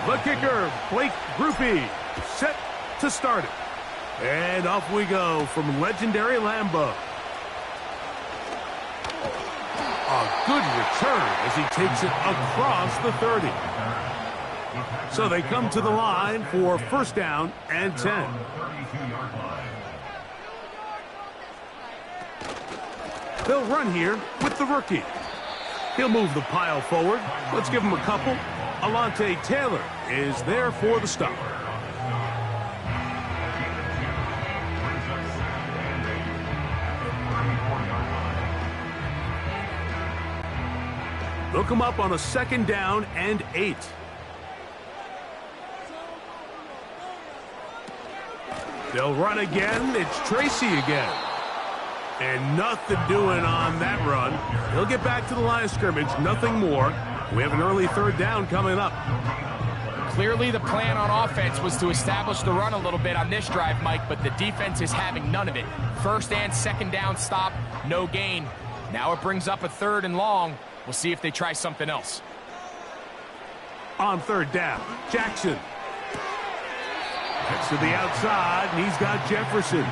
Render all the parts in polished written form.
The kicker, Blake Groupie, set to start it. And off we go from legendary Lambeau. A good return as he takes it across the 30. So they come to the line for first down and 10. They'll run here with the rookie. He'll move the pile forward. Let's give him a couple. Alontae Taylor is there for the stop. They'll come up on a second down and 8. They'll run again. It's Tracy again. And nothing doing on that run. He'll get back to the line of scrimmage. Nothing more. We have an early third down coming up. Clearly the plan on offense was to establish the run a little bit on this drive, Mike, but the defense is having none of it. First and second down stop, no gain. Now it brings up a third and long. We'll see if they try something else. On third down, Jackson. Gets to the outside, and he's got Jefferson.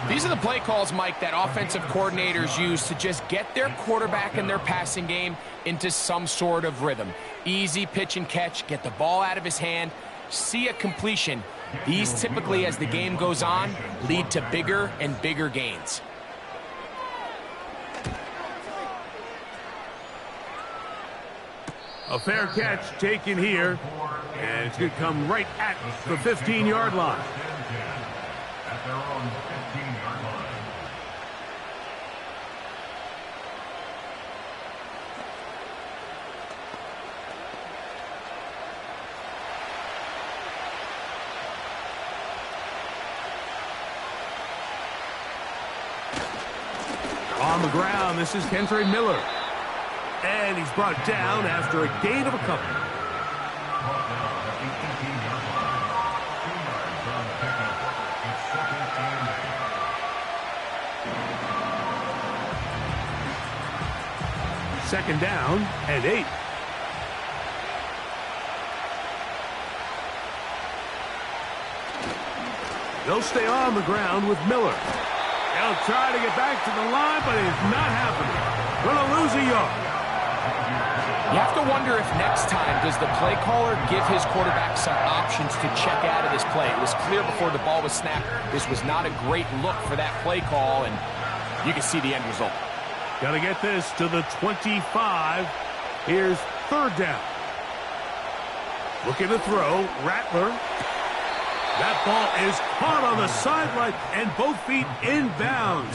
These are the play calls, Mike, that offensive coordinators use to just get their quarterback and their passing game into some sort of rhythm. Easy pitch and catch, get the ball out of his hand, see a completion. These typically, as the game goes on, lead to bigger and bigger gains. A fair catch taken here, and it's going to come right at the 15-yard line. At their own 15-yard line. On the ground, this is Kentre Miller. And he's brought down after a gain of a couple. Second down and 8. They'll stay on the ground with Miller. They'll try to get back to the line, but it's not happening. Gonna lose a yard. You have to wonder if next time does the play caller give his quarterback some options to check out of this play. It was clear before the ball was snapped. This was not a great look for that play call, and you can see the end result. Got to get this to the 25. Here's third down. Looking to throw. Rattler. That ball is caught on the sideline and both feet in bounds.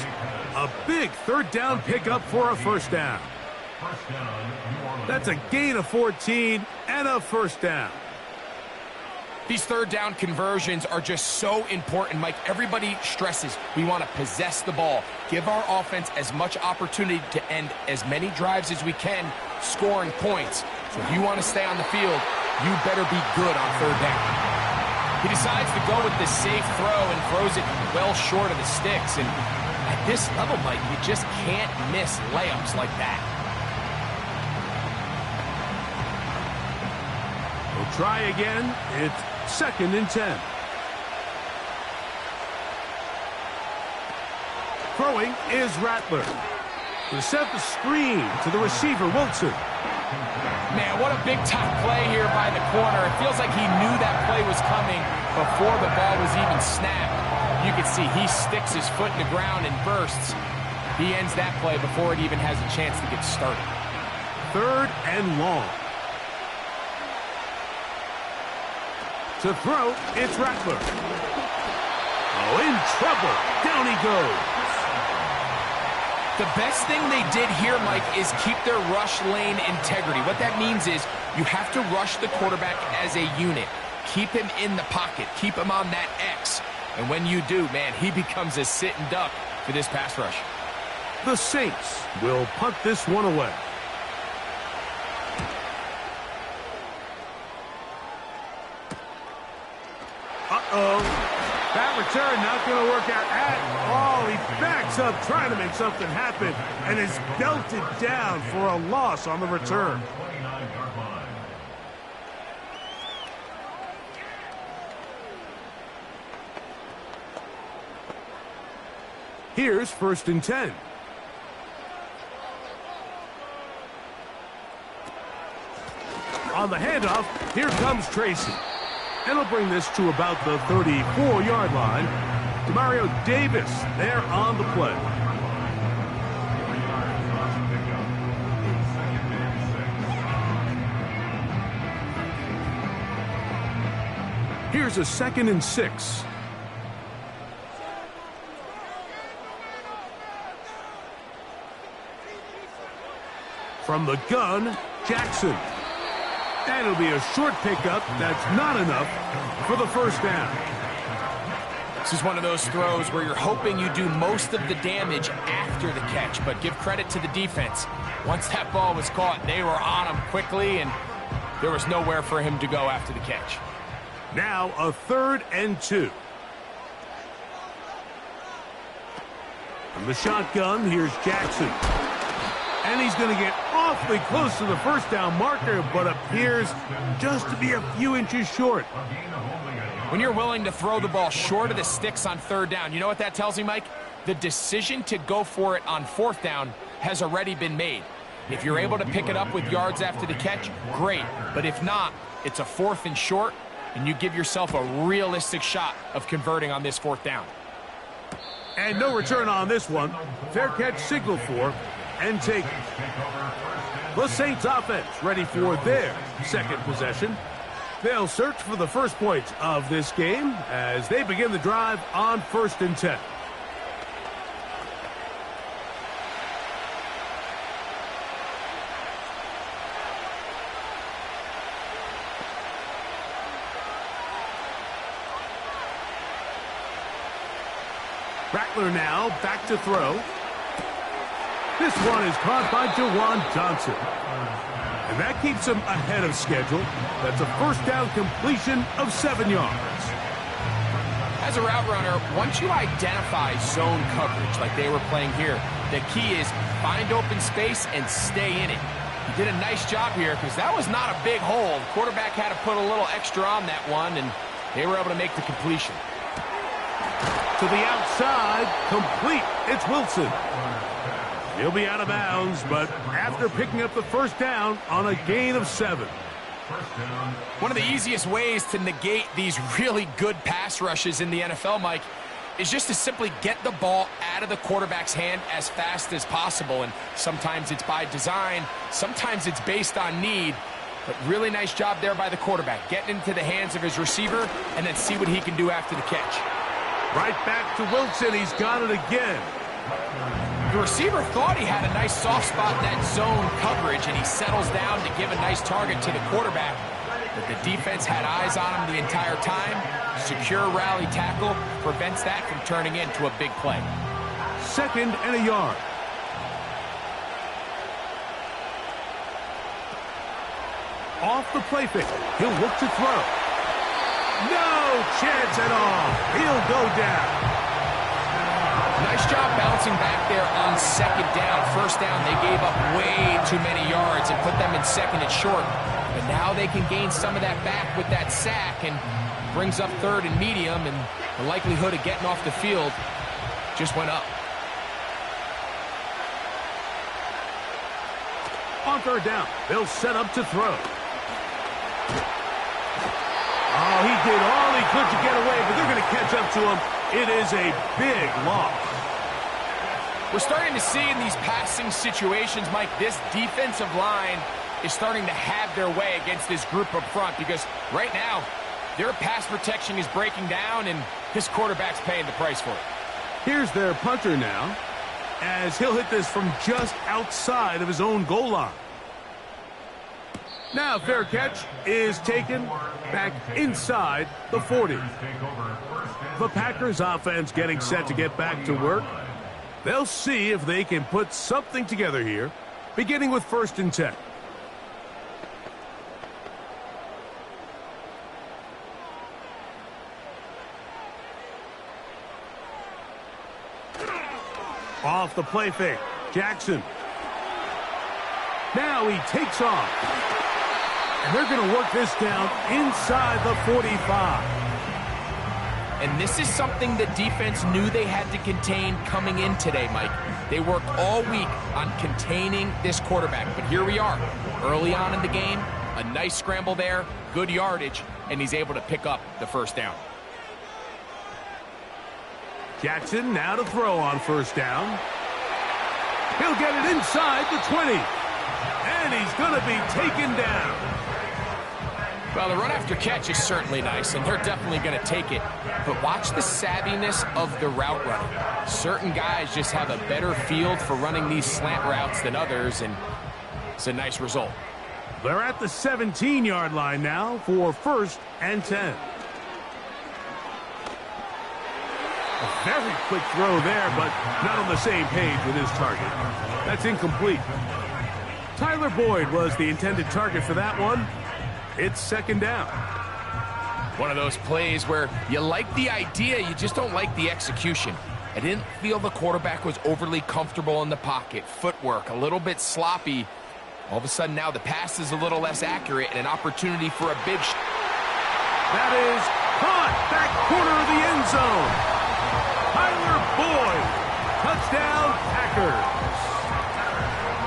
A big third down pickup for a first down. That's a gain of 14 and a first down. These third down conversions are just so important, Mike. Everybody stresses we want to possess the ball, give our offense as much opportunity to end as many drives as we can, scoring points. So if you want to stay on the field, you better be good on third down. He decides to go with the safe throw and throws it well short of the sticks. And at this level, Mike, you just can't miss layups like that. We'll try again. It's second and 10. Throwing is Rattler. To set the screen to the receiver, Wilson. Man, what a big-time play here by the corner. It feels like he knew that play was coming before the ball was even snapped. You can see he sticks his foot in the ground and bursts. He ends that play before it even has a chance to get started. Third and long. To throw, it's Rattler. Oh, in trouble. Down he goes. The best thing they did here, Mike, is keep their rush lane integrity. What that means is you have to rush the quarterback as a unit. Keep him in the pocket. Keep him on that X. And when you do, man, he becomes a sitting duck for this pass rush. The Saints will punt this one away. Uh-oh. That return not going to work out at all. He backs up trying to make something happen and is belted down for a loss on the return. 29-yard line. Here's 1st and 10. On the handoff, here comes Tracy. And he'll bring this to about the 34-yard line. Demario Davis there on the play. Here's a 2nd and 6. From the gun, Jackson. And it'll be a short pickup. That's not enough for the 1st down. This is one of those throws where you're hoping you do most of the damage after the catch, but give credit to the defense. Once that ball was caught, they were on him quickly, and there was nowhere for him to go after the catch. Now a 3rd and 2. From the shotgun, here's Jackson. And he's going to get awfully close to the 1st down marker, but appears just to be a few inches short. When you're willing to throw the ball short of the sticks on 3rd down, you know what that tells me, Mike? The decision to go for it on 4th down has already been made. If you're able to pick it up with yards after the catch, great. But if not, it's a 4th and short, and you give yourself a realistic shot of converting on this 4th down. And no return on this one. Fair catch signaled for and taken. The Saints offense ready for their 2nd possession. They'll search for the 1st points of this game as they begin the drive on 1st and 10. Rattler now back to throw. This one is caught by Jawan Johnson. And that keeps him ahead of schedule. That's a 1st down completion of 7 yards. As a route runner, once you identify zone coverage like they were playing here, the key is find open space and stay in it. He did a nice job here because that was not a big hole. The quarterback had to put a little extra on that one, and they were able to make the completion. To the outside, complete. It's Wilson. He'll be out of bounds, but after picking up the 1st down on a gain of 7. One of the easiest ways to negate these really good pass rushes in the NFL, Mike, is just to simply get the ball out of the quarterback's hand as fast as possible. And sometimes it's by design, sometimes it's based on need. But really nice job there by the quarterback, getting into the hands of his receiver and then see what he can do after the catch. Right back to Wilson. He's got it again. The receiver thought he had a nice soft spot in that zone coverage, and he settles down to give a nice target to the quarterback. But the defense had eyes on him the entire time. Secure rally tackle prevents that from turning into a big play. 2nd and a yard. Off the play fake. He'll look to throw. No chance at all. He'll go down. Nice job bouncing back there on 2nd down. 1st down, they gave up way too many yards and put them in 2nd and short. But now they can gain some of that back with that sack and brings up 3rd and medium, and the likelihood of getting off the field just went up. On 3rd down, they'll set up to throw. Oh, he did all he could to get away, but they're going to catch up to him. It is a big loss. We're starting to see in these passing situations, Mike, this defensive line is starting to have their way against this group up front because right now their pass protection is breaking down and this quarterback's paying the price for it. Here's their punter now as he'll hit this from just outside of his own goal line. Now fair catch is taken back inside the 40. The Packers offense getting set to get back to work. They'll see if they can put something together here, beginning with 1st and 10. Off the play fake, Jackson. Now he takes off. And they're going to work this down inside the 45. And this is something the defense knew they had to contain coming in today, Mike. They worked all week on containing this quarterback. But here we are, early on in the game, a nice scramble there, good yardage, and he's able to pick up the first down. Jackson now to throw on first down. He'll get it inside the 20. And he's going to be taken down. Well, the run after catch is certainly nice, and they're definitely going to take it. But watch the savviness of the route running. Certain guys just have a better field for running these slant routes than others, and it's a nice result. They're at the 17-yard line now for 1st and 10. A very quick throw there, but not on the same page with his target. That's incomplete. Tyler Boyd was the intended target for that one. It's 2nd down. One of those plays where you like the idea, you just don't like the execution. I didn't feel the quarterback was overly comfortable in the pocket. Footwork, a little bit sloppy. All of a sudden now the pass is a little less accurate and an opportunity for a big shot. That is caught. Back corner of the end zone. Tyler Boyd. Touchdown, Packers.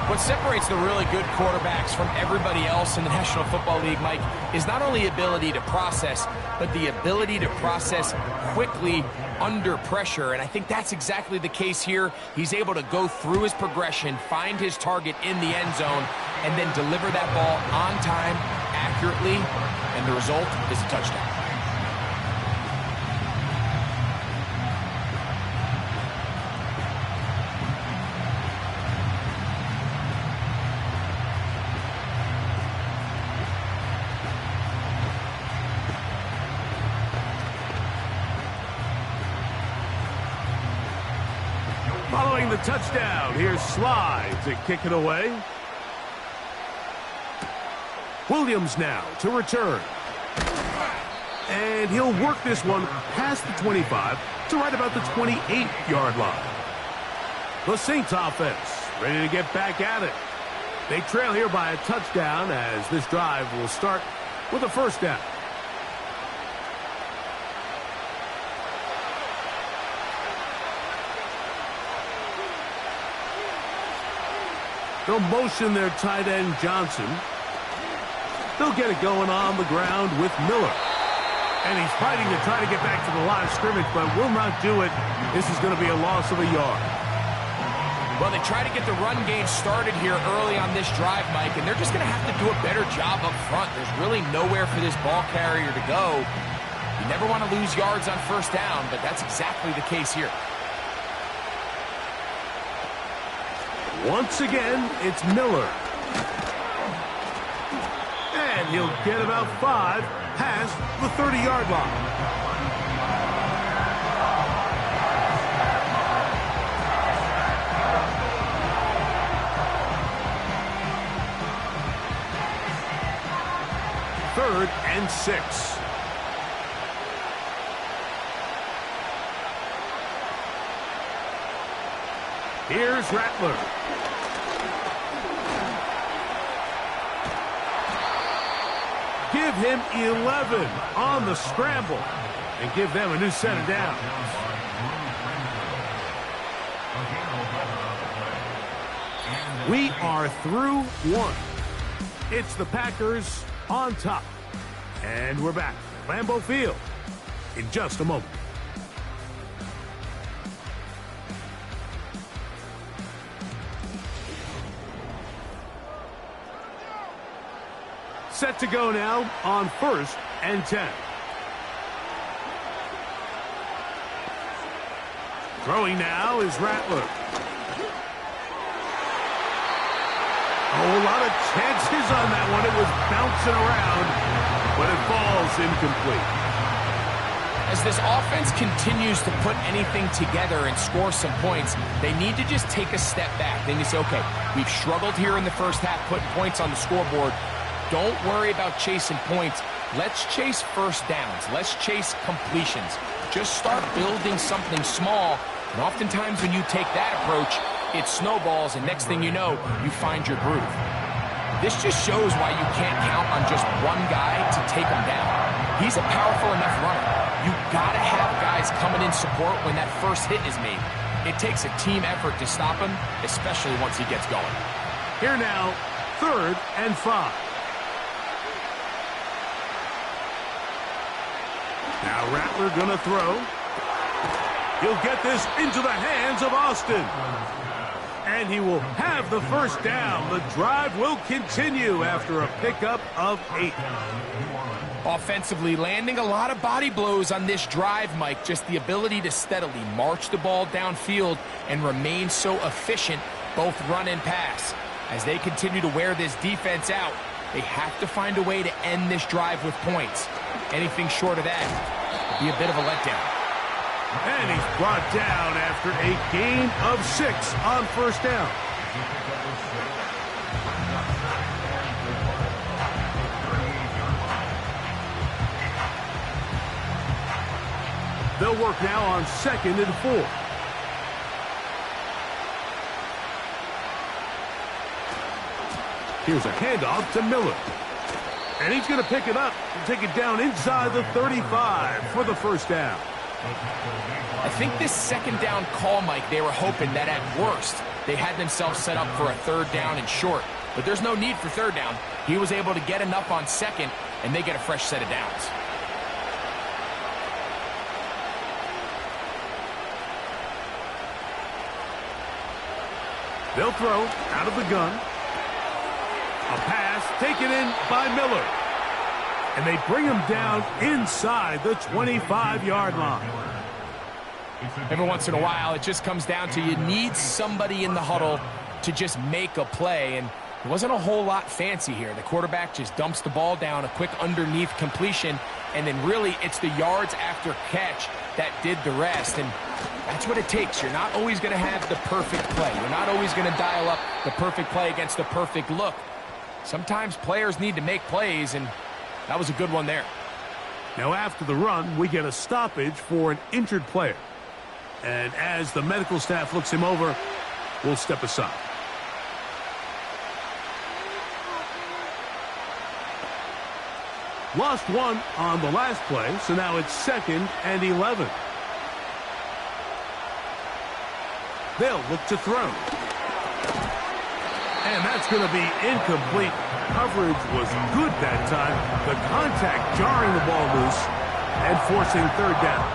What separates the really good quarterbacks from everybody else in the National Football League, Mike, is not only ability to process, but the ability to process quickly under pressure. And I think that's exactly the case here. He's able to go through his progression, find his target in the end zone, and then deliver that ball on time, accurately, and the result is a touchdown. Following the touchdown, here's Sly to kick it away. Williams now to return. And he'll work this one past the 25 to right about the 28-yard line. The Saints offense ready to get back at it. They trail here by a touchdown as this drive will start with a 1st down. They'll motion their tight end, Johnson. They'll get it going on the ground with Miller. And he's fighting to try to get back to the line of scrimmage, but will not do it. This is going to be a loss of a yard. Well, they try to get the run game started here early on this drive, Mike, and they're just going to have to do a better job up front. There's really nowhere for this ball carrier to go. You never want to lose yards on 1st down, but that's exactly the case here. Once again, it's Miller. And he'll get about 5 past the 30-yard line. Third and 6. Here's Rattler. Give him 11 on the scramble and give them a new set of downs. We are through 1. It's the Packers on top. And we're back at Lambeau Field in just a moment. Set to go now on 1st and 10. Throwing now is Rattler. Oh, a lot of chances on that one. It was bouncing around, but it falls incomplete. As this offense continues to put anything together and score some points, they need to just take a step back. Then you say, okay, we've struggled here in the first half, putting points on the scoreboard. Don't worry about chasing points. Let's chase 1st downs. Let's chase completions. Just start building something small. And oftentimes when you take that approach, it snowballs, and next thing you know, you find your groove. This just shows why you can't count on just one guy to take him down. He's a powerful enough runner. you gotta have guys coming in support when that first hit is made. It takes a team effort to stop him, especially once he gets going. Here now, 3rd and 5. Now Rattler gonna throw. He'll get this into the hands of Austin. And he will have the first down. The drive will continue after a pickup of 8. Offensively, landing a lot of body blows on this drive, Mike. Just the ability to steadily march the ball downfield and remain so efficient, both run and pass. As they continue to wear this defense out, they have to find a way to end this drive with points. Anything short of that would be a bit of a letdown. And he's brought down after a gain of 6 on first down. They'll work now on 2nd and 4. Here's a handoff to Miller. And he's going to pick it up and take it down inside the 35 for the first down. I think this 2nd down call, Mike, they were hoping that at worst they had themselves set up for a 3rd down and short. But there's no need for 3rd down. He was able to get enough on 2nd, and they get a fresh set of downs. They'll throw out of the gun. A pass taken in by Miller. And they bring him down inside the 25-yard line. Every once in a while, it just comes down to you need somebody in the huddle to just make a play. And it wasn't a whole lot fancy here. The quarterback just dumps the ball down, a quick underneath completion, and then really it's the yards after catch that did the rest. And that's what it takes. You're not always going to have the perfect play. You're not always going to dial up the perfect play against the perfect look. Sometimes players need to make plays, and that was a good one there. Now after the run, we get a stoppage for an injured player. And as the medical staff looks him over, we'll step aside. Lost one on the last play, so now it's 2nd and 11. They'll look to throw. And that's going to be incomplete. Coverage was good that time. The contact jarring the ball loose and forcing 3rd down.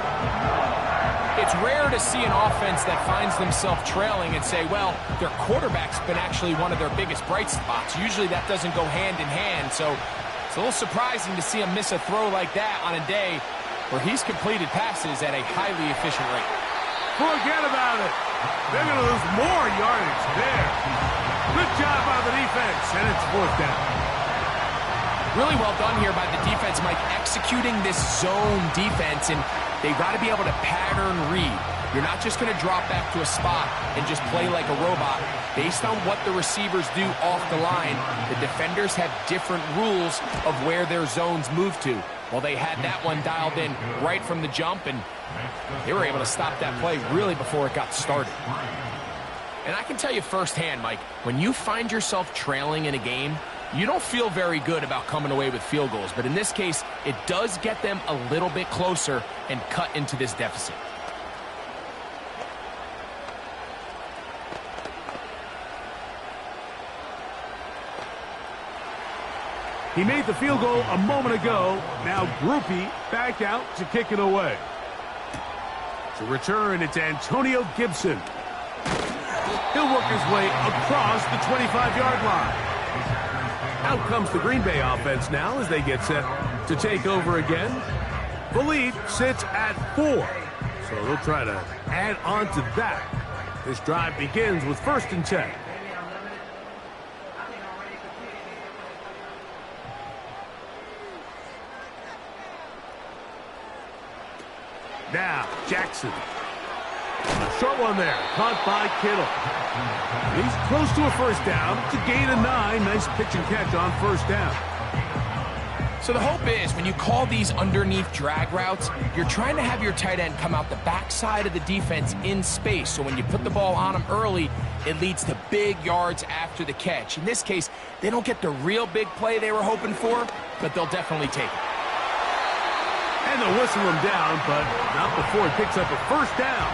It's rare to see an offense that finds themselves trailing and say, well, their quarterback's been actually one of their biggest bright spots. Usually that doesn't go hand in hand, so it's a little surprising to see him miss a throw like that on a day where he's completed passes at a highly efficient rate. Forget about it. They're going to lose more yardage there. Good job by the defense, and it's 4th down. Really well done here by the defense, Mike, executing this zone defense, and they've got to be able to pattern read. You're not just going to drop back to a spot and just play like a robot. Based on what the receivers do off the line, the defenders have different rules of where their zones move to. Well, they had that one dialed in right from the jump, and they were able to stop that play really before it got started. And I can tell you firsthand, Mike, when you find yourself trailing in a game, you don't feel very good about coming away with field goals. But in this case, it does get them a little bit closer and cut into this deficit. He made the field goal a moment ago. Now Groupie back out to kick it away. To return, it's Antonio Gibson. He'll work his way across the 25-yard line. Out comes the Green Bay offense now as they get set to take over again. The lead sits at 4, so they'll try to add on to that. This drive begins with 1st and 10. Now, Jackson. A short one there, caught by Kittle. He's close to a first down. It's a gain of 9. Nice pitch and catch on first down. So the hope is when you call these underneath drag routes, you're trying to have your tight end come out the backside of the defense in space. So when you put the ball on him early, it leads to big yards after the catch. In this case, they don't get the real big play they were hoping for, but they'll definitely take it. And they'll whistle him down, but not before he picks up a first down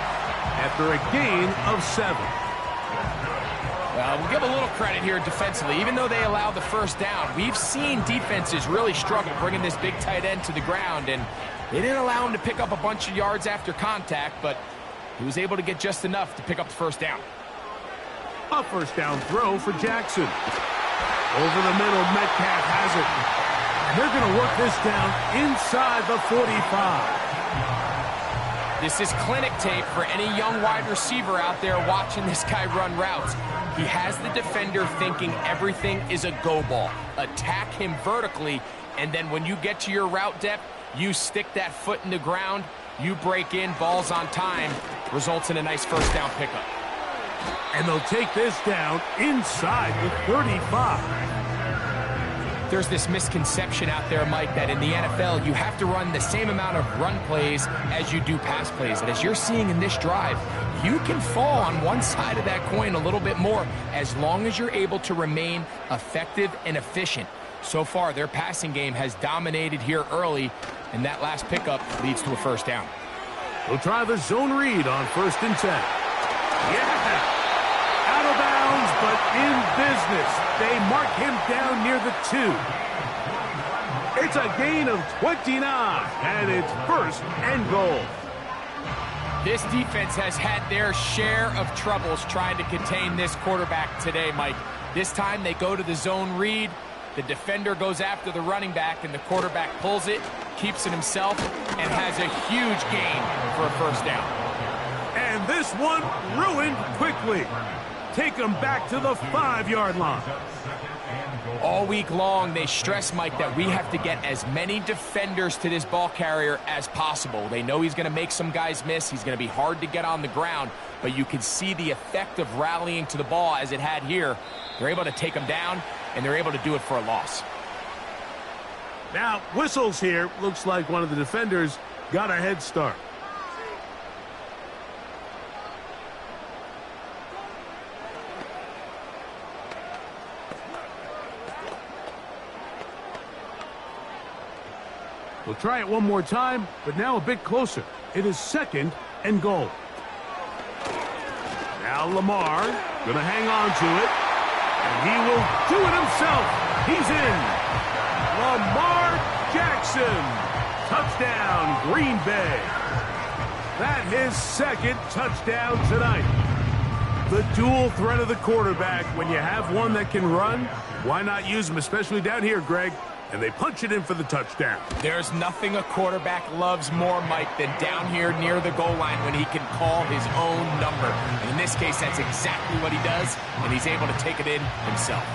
after a gain of 7. Well, we'll give a little credit here defensively. Even though they allowed the first down, we've seen defenses really struggle bringing this big tight end to the ground, and they didn't allow him to pick up a bunch of yards after contact, but he was able to get just enough to pick up the first down. A first down throw for Jackson. Over the middle, Metcalf has it. And they're going to work this down inside the 45. This is clinic tape for any young wide receiver out there watching this guy run routes. He has the defender thinking everything is a go ball. Attack him vertically, and then when you get to your route depth, you stick that foot in the ground, you break in, balls on time, results in a nice first down pickup. And they'll take this down inside the 35. There's this misconception out there, Mike, that in the NFL, you have to run the same amount of run plays as you do pass plays. And as you're seeing in this drive, you can fall on one side of that coin a little bit more as long as you're able to remain effective and efficient. So far, their passing game has dominated here early, and that last pickup leads to a first down. We'll try the zone read on 1st and 10. Yeah! Out of bounds, but in business. They mark him down near the 2. It's a gain of 29, and it's 1st and goal. This defense has had their share of troubles trying to contain this quarterback today, Mike. This time they go to the zone read. The defender goes after the running back, and the quarterback pulls it, keeps it himself, and has a huge gain for a first down. And this one ruined quickly. Take them back to the 5-yard line. All week long, they stress, Mike, that we have to get as many defenders to this ball carrier as possible. They know he's going to make some guys miss. He's going to be hard to get on the ground, but you can see the effect of rallying to the ball as it had here. They're able to take him down, and they're able to do it for a loss. Now, whistles here. Looks like one of the defenders got a head start. We'll try it one more time, but now a bit closer. It is 2nd and goal. Now Lamar going to hang on to it, and he will do it himself. He's in. Lamar Jackson. Touchdown, Green Bay. That his 2nd touchdown tonight. The dual threat of the quarterback. When you have one that can run, why not use him, especially down here, Greg? And they punch it in for the touchdown. There's nothing a quarterback loves more, Mike, than down here near the goal line when he can call his own number. And in this case, that's exactly what he does, and he's able to take it in himself.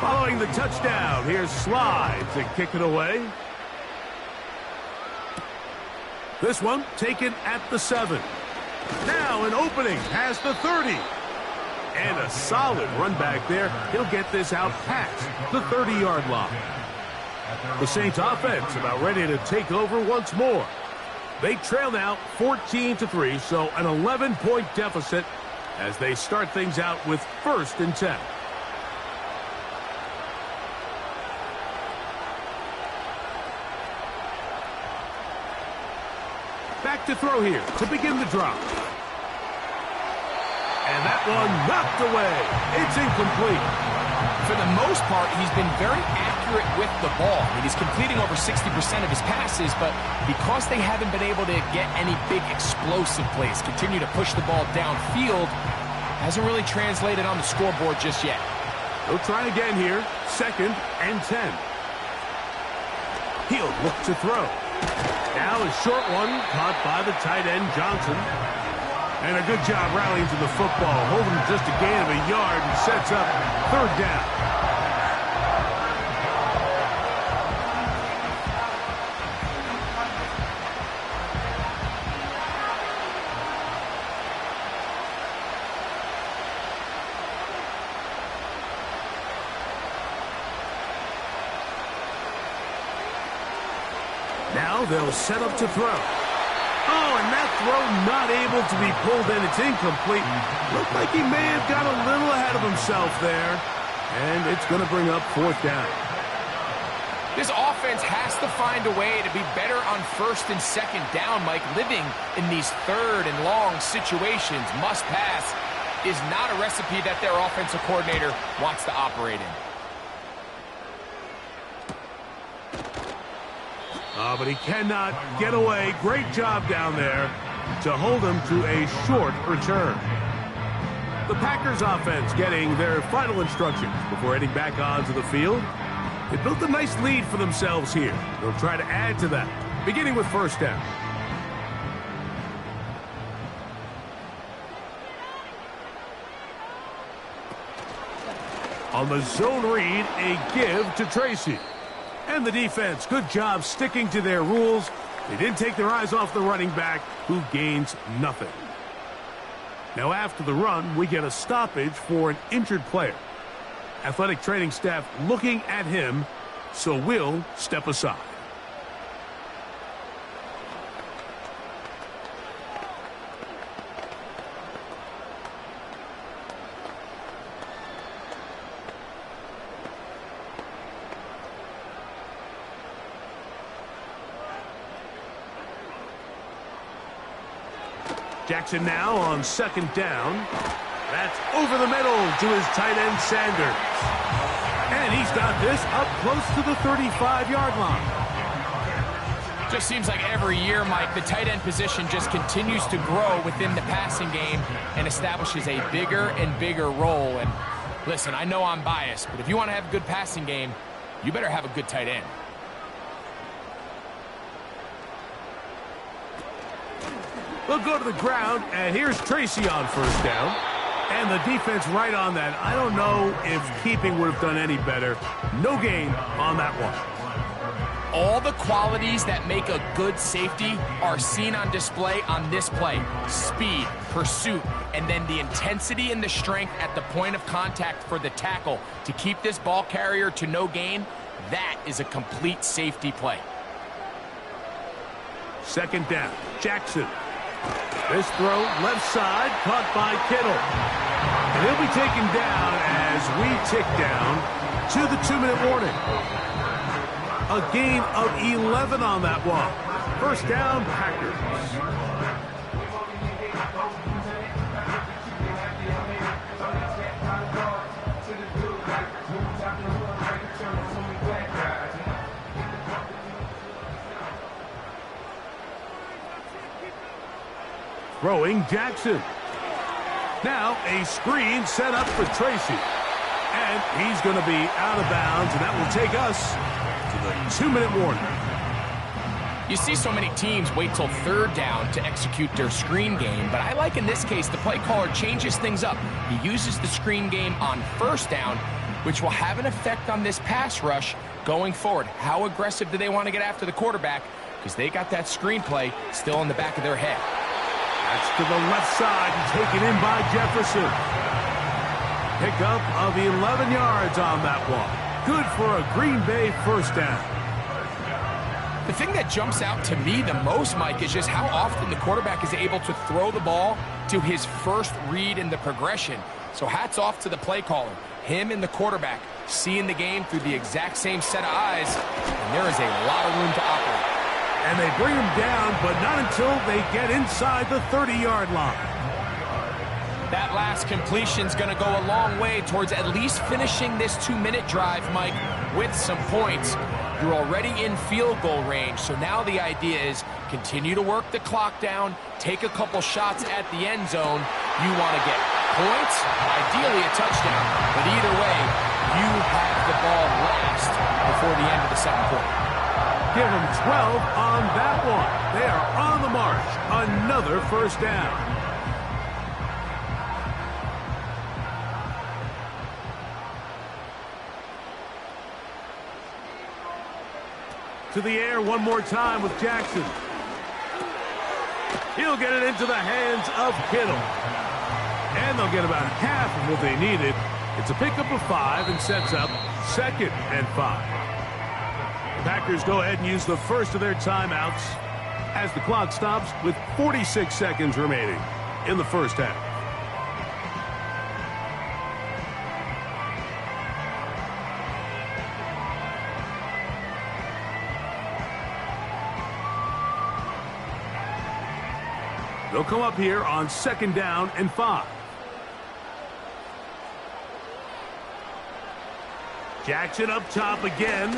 Following the touchdown, here's Slide to kick it away. This one taken at the 7. Now an opening past the 30. And a solid run back there. He'll get this out past the 30-yard line. The Saints offense about ready to take over once more. They trail now 14-3, so an 11-point deficit as they start things out with 1st and 10. Back to throw here to begin the drop. And that one knocked away. It's incomplete. For the most part, he's been very accurate with the ball. I mean, he's completing over 60% of his passes, but because they haven't been able to get any big explosive plays, continue to push the ball downfield, hasn't really translated on the scoreboard just yet. They'll try again here. 2nd and 10. He'll look to throw. Now a short one caught by the tight end, Johnson. And a good job rallying to the football, holding just a gain of a yard and sets up 3rd down. Now they'll set up to throw. Oh, and that throw not able to be pulled in. It's incomplete. Looked like he may have got a little ahead of himself there. And it's going to bring up 4th down. This offense has to find a way to be better on 1st and 2nd down, Mike. Living in these 3rd and long situations, must pass, is not a recipe that their offensive coordinator wants to operate in. But he cannot get away. Great job down there to hold him to a short return. The Packers offense getting their final instructions before heading back onto the field. They built a nice lead for themselves here. They'll try to add to that, beginning with 1st down. On the zone read, a give to Tracy. And the defense, good job sticking to their rules. They didn't take their eyes off the running back, who gains nothing. Now after the run, we get a stoppage for an injured player. Athletic training staff looking at him, so we'll step aside. Jackson now on 2nd down. That's over the middle to his tight end, Sanders. And he's got this up close to the 35-yard line. Just seems like every year, Mike, the tight end position just continues to grow within the passing game and establishes a bigger and bigger role. And listen, I know I'm biased, but if you want to have a good passing game, you better have a good tight end. They'll go to the ground, and here's Tracy on 1st down. And the defense right on that. I don't know if keeping would have done any better. No gain on that one. All the qualities that make a good safety are seen on display on this play. Speed, pursuit, and then the intensity and the strength at the point of contact for the tackle to keep this ball carrier to no gain. That is a complete safety play. 2nd down, Jackson. This throw, left side, caught by Kittle. And he'll be taken down as we tick down to the 2-minute warning. A gain of 11 on that one. 1st down, Packers. Throwing Jackson. Now a screen set up for Tracy. And he's going to be out of bounds, and that will take us to the 2-minute warning. You see so many teams wait till 3rd down to execute their screen game, but I like in this case the play caller changes things up. He uses the screen game on 1st down, which will have an effect on this pass rush going forward. How aggressive do they want to get after the quarterback? Because they got that screenplay still in the back of their head. That's to the left side and taken in by Jefferson. Pickup of 11 yards on that one. Good for a Green Bay 1st down. The thing that jumps out to me the most, Mike, is just how often the quarterback is able to throw the ball to his first read in the progression. So hats off to the play caller. Him and the quarterback seeing the game through the exact same set of eyes, and there is a lot of room to operate. And they bring him down, but not until they get inside the 30-yard line. That last completion's going to go a long way towards at least finishing this 2-minute drive, Mike, with some points. You're already in field goal range, so now the idea is continue to work the clock down, take a couple shots at the end zone. You want to get points, ideally a touchdown, but either way, you have the ball last before the end of the 2nd quarter. Give them 12 on that one. They are on the march. Another 1st down. To the air one more time with Jackson. He'll get it into the hands of Kittle. And they'll get about half of what they needed. It's a pickup of 5 and sets up 2nd and 5. Packers go ahead and use the first of their timeouts as the clock stops with 46 seconds remaining in the first half. They'll come up here on 2nd down and 5. Jackson up top again.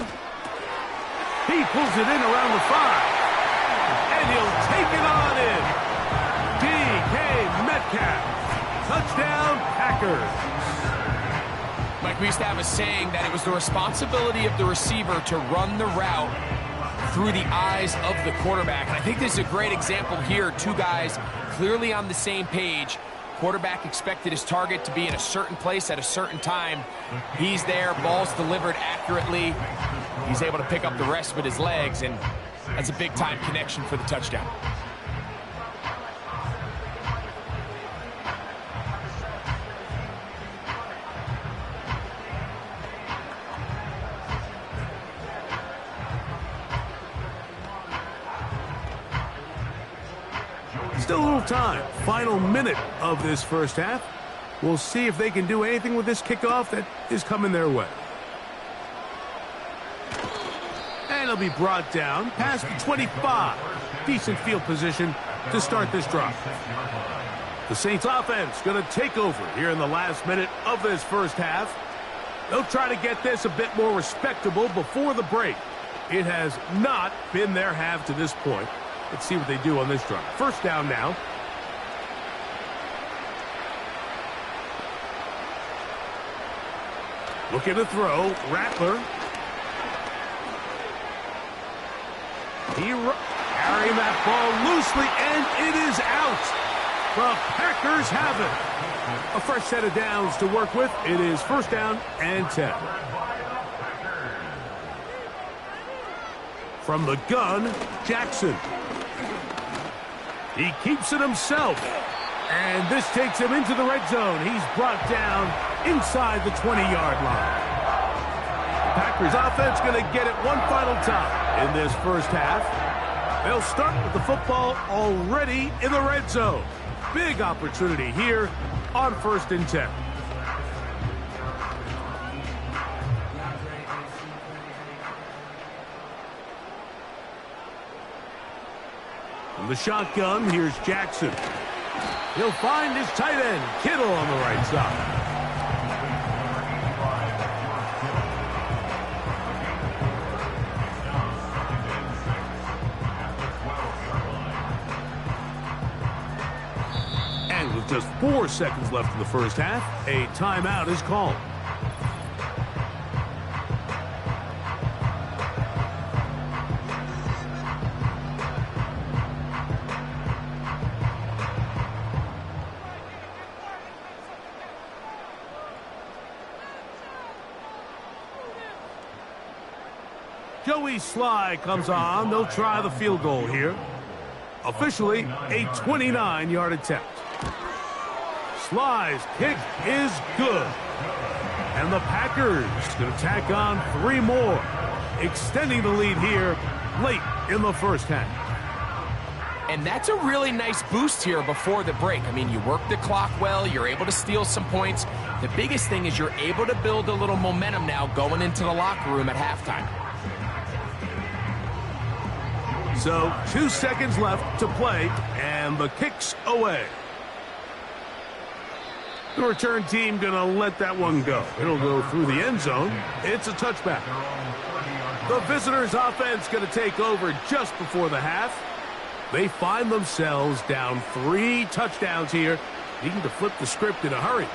He pulls it in around the 5. And he'll take it on in. DK Metcalf. Touchdown, Packers. Mike, we used to have a saying that it was the responsibility of the receiver to run the route through the eyes of the quarterback. And I think this is a great example here. Two guys clearly on the same page. Quarterback expected his target to be in a certain place at a certain time. He's there, ball's delivered accurately. He's able to pick up the rest with his legs, and that's a big-time connection for the touchdown. Still a little time. Final minute of this first half. We'll see if they can do anything with this kickoff that is coming their way. And it'll be brought down past the 25. Decent field position to start this drive. The Saints offense going to take over here in the last minute of this first half. They'll try to get this a bit more respectable before the break. It has not been their half to this point. Let's see what they do on this drive. First down now. Looking to throw. Rattler. Carrying that ball loosely, and it is out. The Packers have it. A fresh set of downs to work with. It is 1st down and 10. From the gun, Jackson. He keeps it himself. And this takes him into the red zone. He's brought down inside the 20-yard line. Packers offense going to get it one final time in this first half. They'll start with the football already in the red zone. Big opportunity here on 1st and 10. From the shotgun, here's Jackson. He'll find his tight end, Kittle, on the right side. And with just 4 seconds left in the first half, a timeout is called. Joey Sly comes on. They'll try the field goal here. Officially, a 29-yard attempt. Sly's kick is good. And the Packers going to tack on 3 more, extending the lead here late in the first half. And that's a really nice boost here before the break. I mean, you work the clock well. You're able to steal some points. The biggest thing is you're able to build a little momentum now going into the locker room at halftime. So 2 seconds left to play, and the kick's away. The return team going to let that one go. It'll go through the end zone. It's a touchback. The visitors' offense going to take over just before the half. They find themselves down 3 touchdowns here, needing to flip the script in a hurry.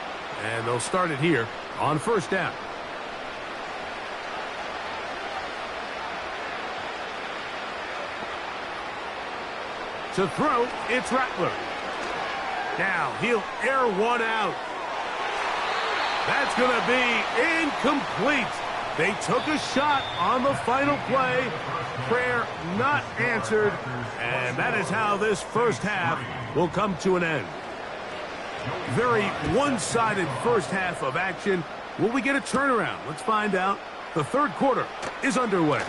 And they'll start it here on 1st down. To throw, it's Rattler. Now he'll air one out. That's going to be incomplete. They took a shot on the final play. Prayer not answered. And that is how this first half will come to an end. Very one-sided first half of action. Will we get a turnaround? Let's find out. The 3rd quarter is underway.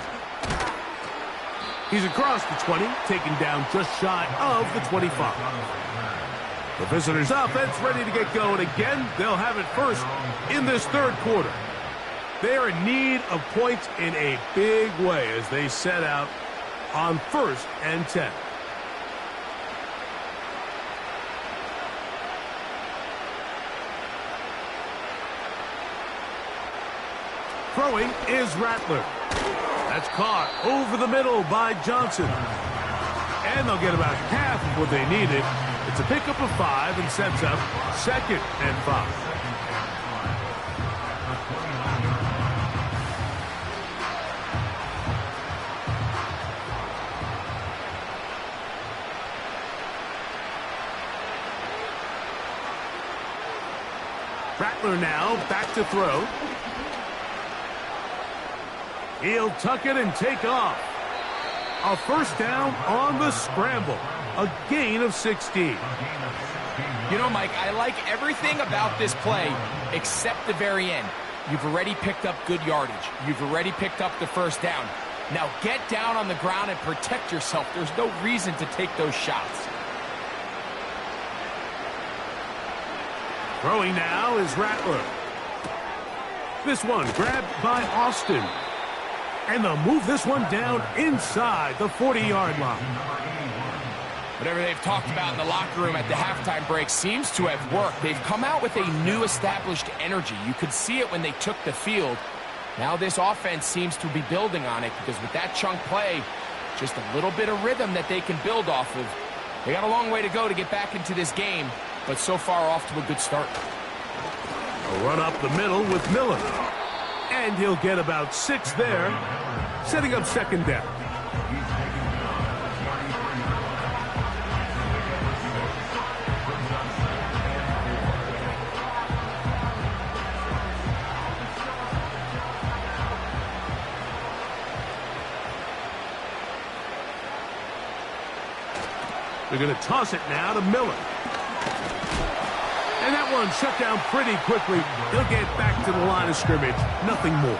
He's across the 20, taken down just shy of the 25. The visitors' offense ready to get going again. They'll have it first in this third quarter. They are in need of points in a big way as they set out on 1st and 10. Throwing is Rattler. That's caught over the middle by Johnson. And they'll get about half of what they needed. It's a pickup of 5 and sets up 2nd and 5. Rattler now back to throw. He'll tuck it and take off. A first down on the scramble. A gain of 16. You know, Mike, I like everything about this play except the very end. You've already picked up good yardage. You've already picked up the first down. Now get down on the ground and protect yourself. There's no reason to take those shots. Throwing now is Rattler. This one grabbed by Austin. And they'll move this one down inside the 40-yard line. Whatever they've talked about in the locker room at the halftime break seems to have worked. They've come out with a new established energy. You could see it when they took the field. Now this offense seems to be building on it because with that chunk play, just a little bit of rhythm that they can build off of. They got a long way to go to get back into this game, but so far off to a good start. A run up the middle with Miller. And he'll get about 6 there, setting up 2nd down. They're going to toss it now to Miller. And that one shut down pretty quickly. He'll get back to the line of scrimmage. Nothing more.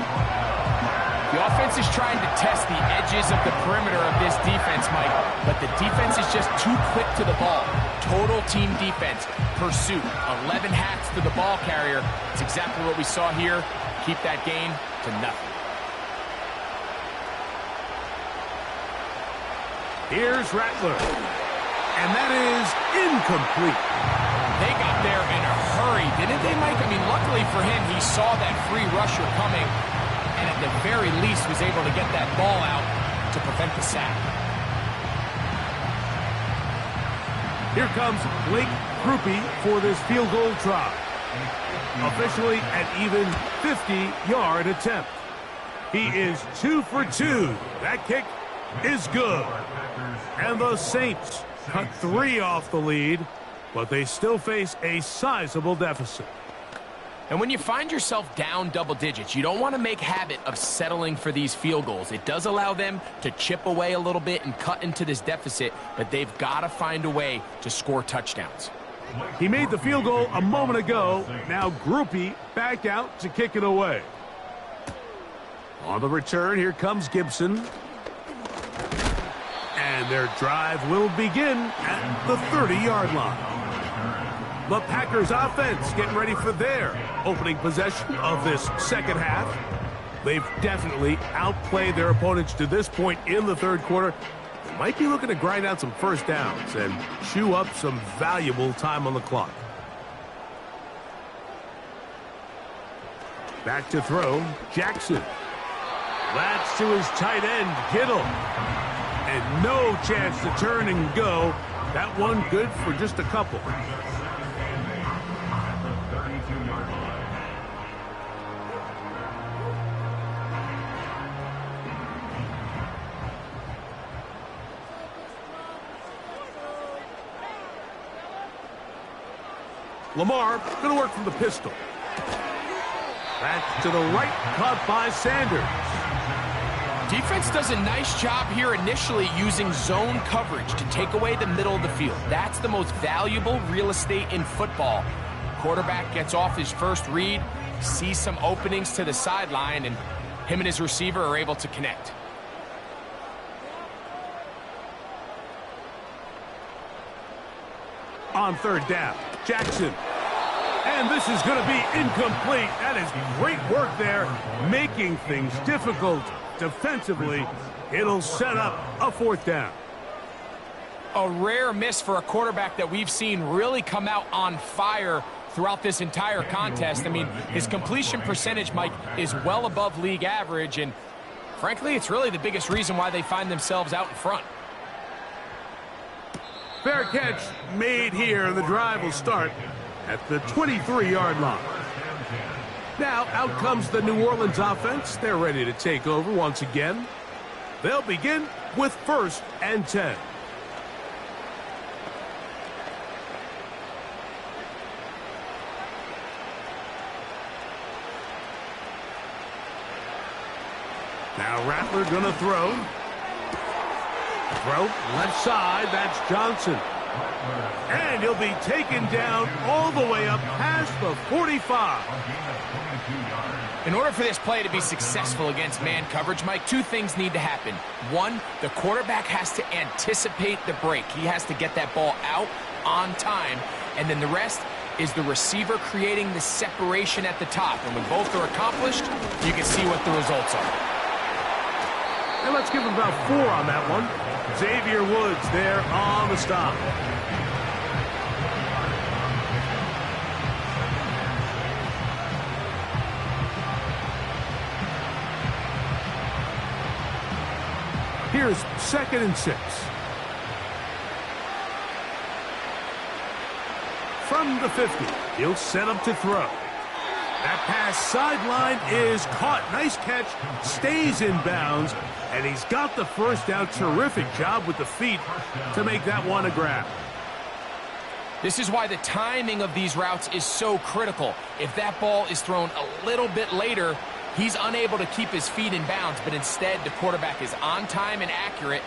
The offense is trying to test the edges of the perimeter of this defense, Mike. But the defense is just too quick to the ball. Total team defense. Pursuit. 11 hats to the ball carrier. It's exactly what we saw here. Keep that gain to nothing. Here's Rattler. And that is incomplete. They got there in a hurry, didn't they, Mike? I mean, luckily for him, he saw that free rusher coming, and at the very least was able to get that ball out to prevent the sack. Here comes Blake Grupe for this field goal try. Officially an even 50-yard attempt. He is 2 for 2. That kick is good. And the Saints cut 3 off the lead, but they still face a sizable deficit. And when you find yourself down double digits, you don't want to make habit of settling for these field goals. It does allow them to chip away a little bit and cut into this deficit, but they've got to find a way to score touchdowns. He made the field goal a moment ago. Now Grupe back out to kick it away. On the return, here comes Gibson. And their drive will begin at the 30-yard line. The Packers offense getting ready for their opening possession of this second half. They've definitely outplayed their opponents to this point in the third quarter. They might be looking to grind out some first downs and chew up some valuable time on the clock. Back to throw, Jackson. That's to his tight end, Kittle. And no chance to turn and go. That one good for just a couple. Lamar going to work from the pistol. That's to the right, caught by Sanders. Defense does a nice job here initially using zone coverage to take away the middle of the field. That's the most valuable real estate in football. Quarterback gets off his first read, sees some openings to the sideline, and him and his receiver are able to connect. on third down. Jackson. And this is going to be incomplete. That is great work there, making things difficult defensively. It'll set up a fourth down. A rare miss for a quarterback that we've seen really come out on fire throughout this entire contest. I mean, his completion percentage, Mike, is well above league average, and frankly, it's really the biggest reason why they find themselves out in front. Fair catch made here, and the drive will start at the 23-yard line. Now, out comes the New Orleans offense. They're ready to take over once again. They'll begin with 1st and 10. Now Rattler gonna throw. Throw left side, that's Johnson. And he'll be taken down all the way up past the 45. In order for this play to be successful against man coverage, Mike, two things need to happen. One, the quarterback has to anticipate the break. He has to get that ball out on time. And then the rest is the receiver creating the separation at the top. And when both are accomplished, you can see what the results are. And let's give him about 4 on that one. Xavier Woods there on the stop. Here's 2nd and 6. From the 50, he'll set up to throw. That pass sideline is caught. Nice catch, stays in bounds, and he's got the first down. Terrific job with the feet to make that one a grab. This is why the timing of these routes is so critical. If that ball is thrown a little bit later, he's unable to keep his feet in bounds, but instead the quarterback is on time and accurate,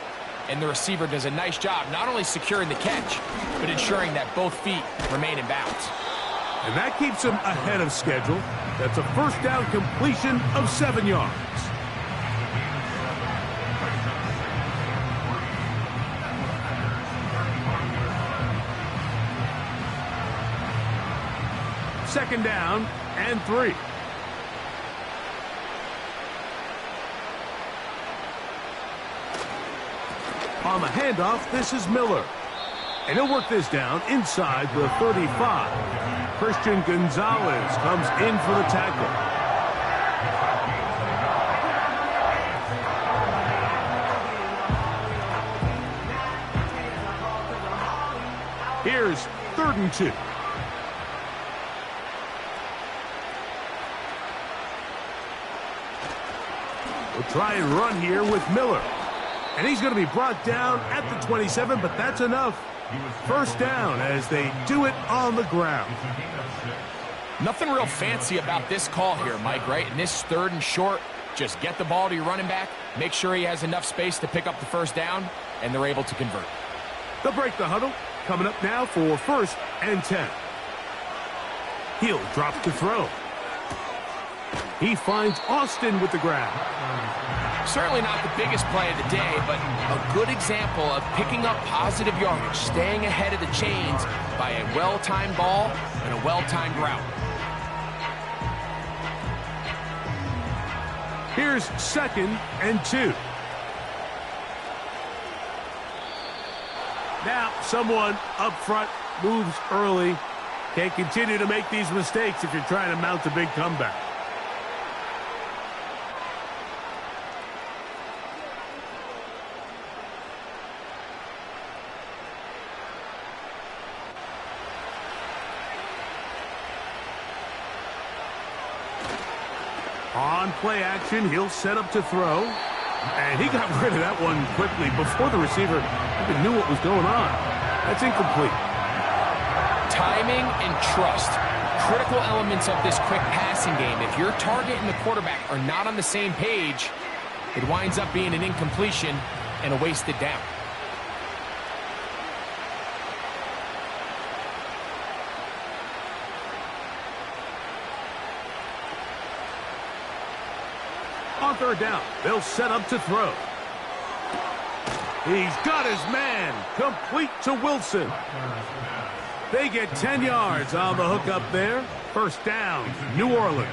and the receiver does a nice job not only securing the catch, but ensuring that both feet remain in bounds. And that keeps him ahead of schedule. That's a first down completion of 7 yards. Second down and 3. On the handoff, this is Miller. And he'll work this down inside the 35. Christian Gonzalez comes in for the tackle. Here's 3rd and 2. We'll try and run here with Miller. And he's going to be brought down at the 27, but that's enough. First down as they do it on the ground. Nothing real fancy about this call here, Mike, right? In this 3rd and short, just get the ball to your running back, make sure he has enough space to pick up the first down, and they're able to convert. They'll break the huddle. Coming up now for 1st and 10. He'll drop to throw. He finds Austin with the grab. Certainly not the biggest play of the day, but a good example of picking up positive yardage, staying ahead of the chains by a well-timed ball and a well-timed route. Here's 2nd and 2. Now, someone up front moves early. Can't continue to make these mistakes if you're trying to mount a big comeback. On play action, he'll set up to throw. And he got rid of that one quickly before the receiver even knew what was going on. That's incomplete. Timing and trust, critical elements of this quick passing game. If your target and the quarterback are not on the same page, it winds up being an incompletion and a wasted down. On 3rd down, they'll set up to throw. He's got his man, complete to Wilson. They get 10 yards on the hook up there. First down, New Orleans.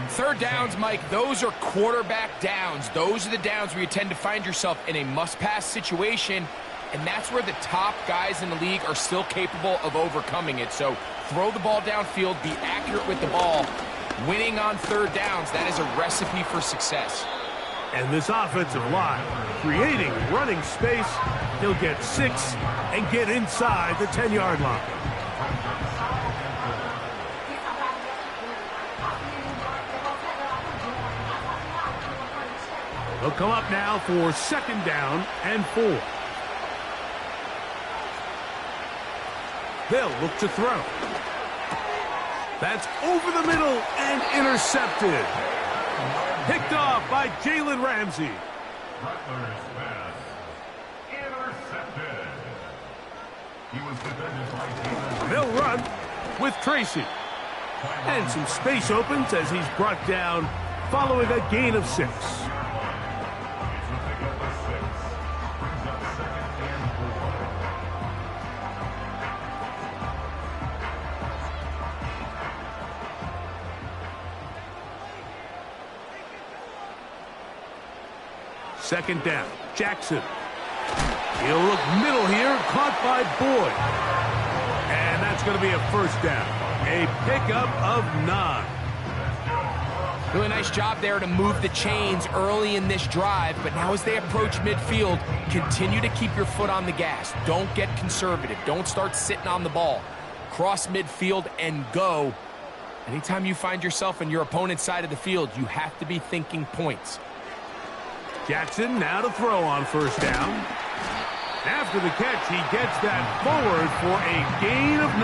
Third downs, Mike, those are quarterback downs. Those are the downs where you tend to find yourself in a must-pass situation, and that's where the top guys in the league are still capable of overcoming it. So throw the ball downfield, be accurate with the ball. Winning on third downs, that is a recipe for success. And this offensive line, creating running space, he'll get 6 and get inside the 10-yard line. He'll come up now for second down and 4. They'll look to throw. That's over the middle and intercepted. Picked off by Jalen Ramsey. Butler's pass. Intercepted. He was defended by Jalen. They'll run with Tracy. And some space opens as he's brought down following a gain of 6. Second down, Jackson. He'll look middle here, caught by Boyd. And that's going to be a first down. A pickup of 9. Really nice job there to move the chains early in this drive, but now as they approach midfield, continue to keep your foot on the gas. Don't get conservative. Don't start sitting on the ball. Cross midfield and go. Anytime you find yourself in your opponent's side of the field, you have to be thinking points. Jackson now to throw on first down. After the catch, he gets that forward for a gain of 9.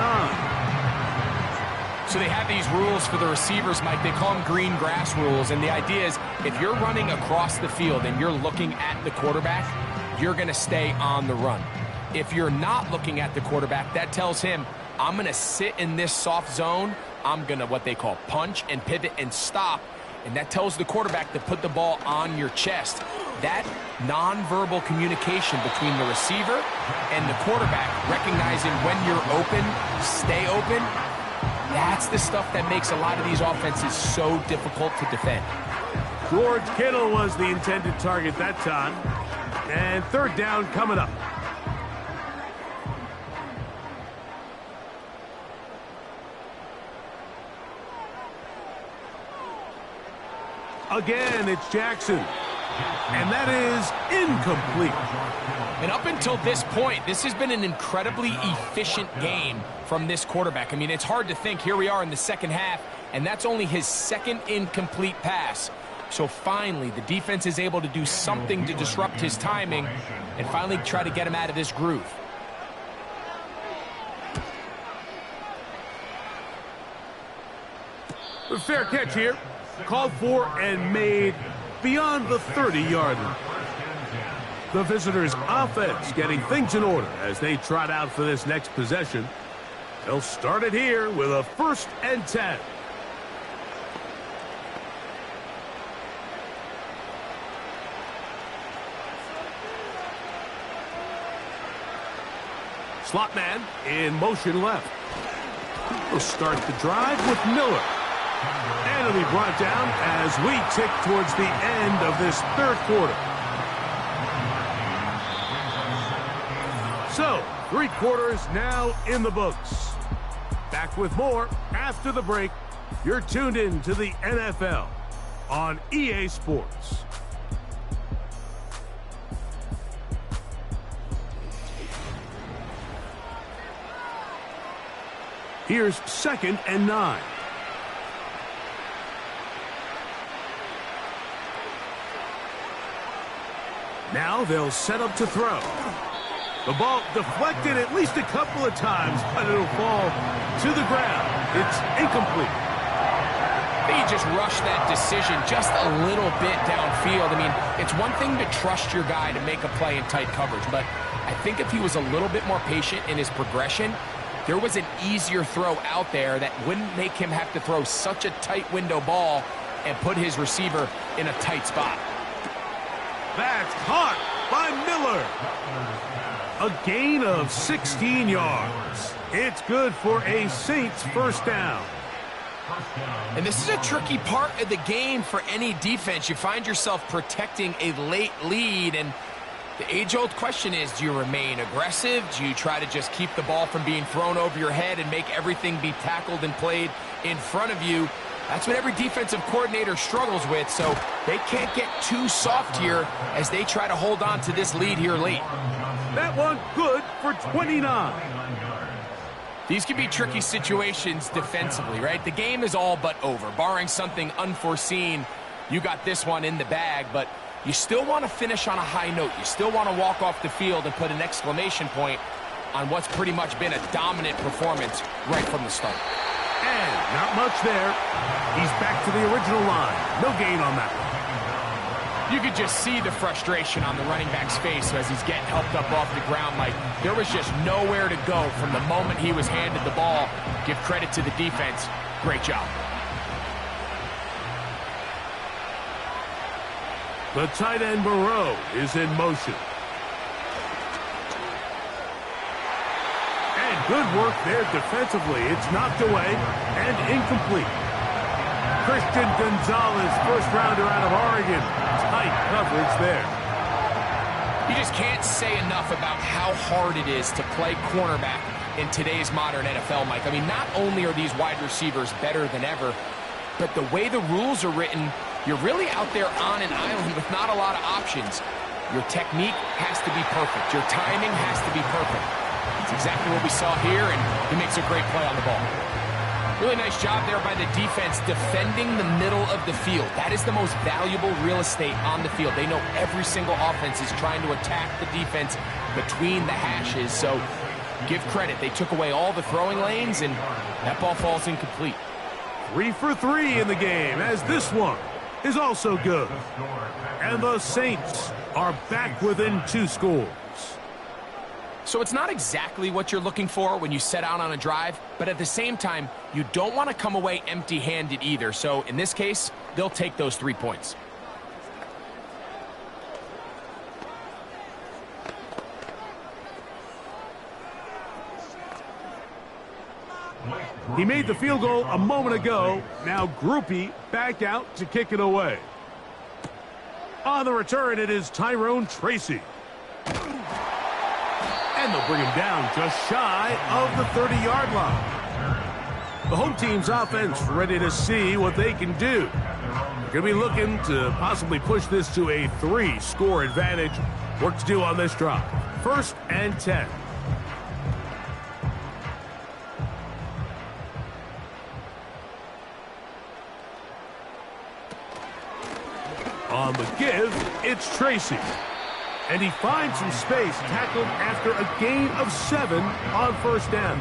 So they have these rules for the receivers, Mike. They call them green grass rules. And the idea is if you're running across the field and you're looking at the quarterback, you're going to stay on the run. If you're not looking at the quarterback, that tells him, I'm going to sit in this soft zone. I'm going to what they call punch and pivot and stop. And that tells the quarterback to put the ball on your chest. That nonverbal communication between the receiver and the quarterback, recognizing when you're open, stay open, that's the stuff that makes a lot of these offenses so difficult to defend. George Kittle was the intended target that time. And third down coming up. Again, it's Jackson. And that is incomplete. And up until this point, this has been an incredibly efficient game from this quarterback. I mean, it's hard to think. Here we are in the second half, and that's only his second incomplete pass. So finally, the defense is able to do something to disrupt his timing and finally try to get him out of this groove. A fair catch here. Called for and made beyond the 30-yard line. The visitors' offense getting things in order as they trot out for this next possession. They'll start it here with a 1st and 10. Slot man in motion left. We'll start the drive with Miller. And it'll be brought down as we tick towards the end of this third quarter. So, 3 quarters now in the books. Back with more after the break. You're tuned in to the NFL on EA Sports. Here's 2nd and 9. Now they'll set up to throw. The ball deflected at least a couple of times, but it'll fall to the ground. It's incomplete. He just rushed that decision just a little bit downfield. I mean, it's one thing to trust your guy to make a play in tight coverage, but I think if he was a little bit more patient in his progression, there was an easier throw out there that wouldn't make him have to throw such a tight window ball and put his receiver in a tight spot. That's caught by Miller. A gain of 16 yards. It's good for a Saints first down. And this is a tricky part of the game for any defense. You find yourself protecting a late lead, and the age-old question is, do you remain aggressive? Do you try to just keep the ball from being thrown over your head and make everything be tackled and played in front of you? That's what every defensive coordinator struggles with, so they can't get too soft here as they try to hold on to this lead here late. That one good for 29. These can be tricky situations defensively, right? The game is all but over. Barring something unforeseen, you got this one in the bag, but you still want to finish on a high note. You still want to walk off the field and put an exclamation point on what's pretty much been a dominant performance right from the start. And not much there. He's back to the original line. No gain on that one. You could just see the frustration on the running back's face as he's getting helped up off the ground. Like, there was just nowhere to go from the moment he was handed the ball. Give credit to the defense. Great job. The tight end Moreau is in motion. And good work there defensively. It's knocked away and incomplete. Christian Gonzalez, first rounder out of Oregon. Tight coverage there. You just can't say enough about how hard it is to play cornerback in today's modern NFL, Mike. I mean, not only are these wide receivers better than ever, but the way the rules are written, you're really out there on an island with not a lot of options. Your technique has to be perfect. Your timing has to be perfect. It's exactly what we saw here, and he makes a great play on the ball. Really nice job there by the defense defending the middle of the field. That is the most valuable real estate on the field. They know every single offense is trying to attack the defense between the hashes. So give credit. They took away all the throwing lanes, and that ball falls incomplete. 3 for 3 in the game, as this one is also good. And the Saints are back within 2 scores. So it's not exactly what you're looking for when you set out on a drive, but at the same time, you don't want to come away empty-handed either. So in this case, they'll take those 3 points. He made the field goal a moment ago. Now Groupie back out to kick it away. On the return, it is Tyrone Tracy. And they'll bring him down just shy of the 30-yard line. The home team's offense ready to see what they can do. They're going to be looking to possibly push this to a 3-score advantage. Work to do on this drive. 1st and 10. On the give, it's Tracy. And he finds some space, tackled after a gain of 7 on 1st down.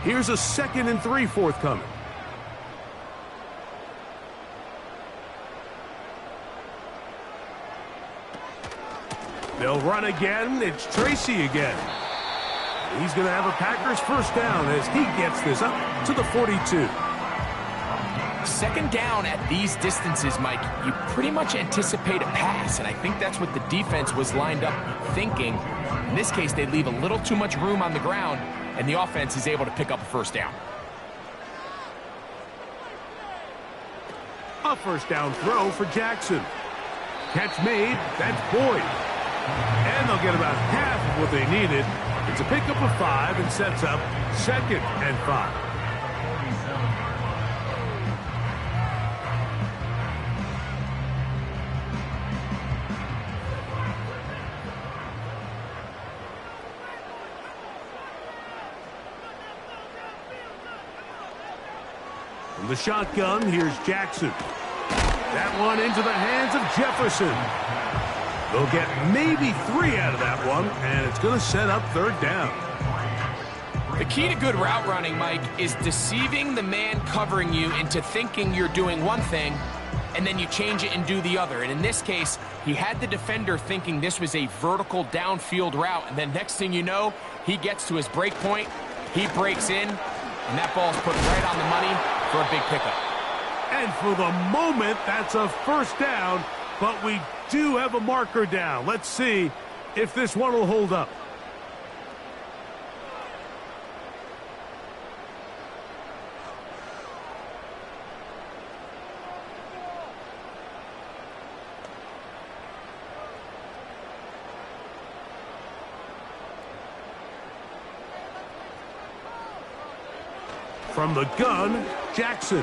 Here's a 2nd and 3 forthcoming. They'll run again. It's Tracy again. He's going to have a Packers first down as he gets this up to the 42. 2nd down at these distances, Mike, you pretty much anticipate a pass, and I think that's what the defense was lined up thinking. In this case, they leave a little too much room on the ground, and the offense is able to pick up a first down. A first down throw for Jackson. Catch made. That's Boyd. And they'll get about half of what they needed. It's a pickup of 5 and sets up 2nd and 5. From the shotgun, here's Jackson. That one into the hands of Jefferson. They'll get maybe 3 out of that one, and it's going to set up 3rd down. The key to good route running, Mike, is deceiving the man covering you into thinking you're doing one thing, and then you change it and do the other. And in this case, he had the defender thinking this was a vertical downfield route, and then next thing you know, he gets to his break point, he breaks in, And that ball's put right on the money for a big pickup. And for the moment, that's a first down, but we do have a marker down. Let's see if this one will hold up. From the gun, Jackson.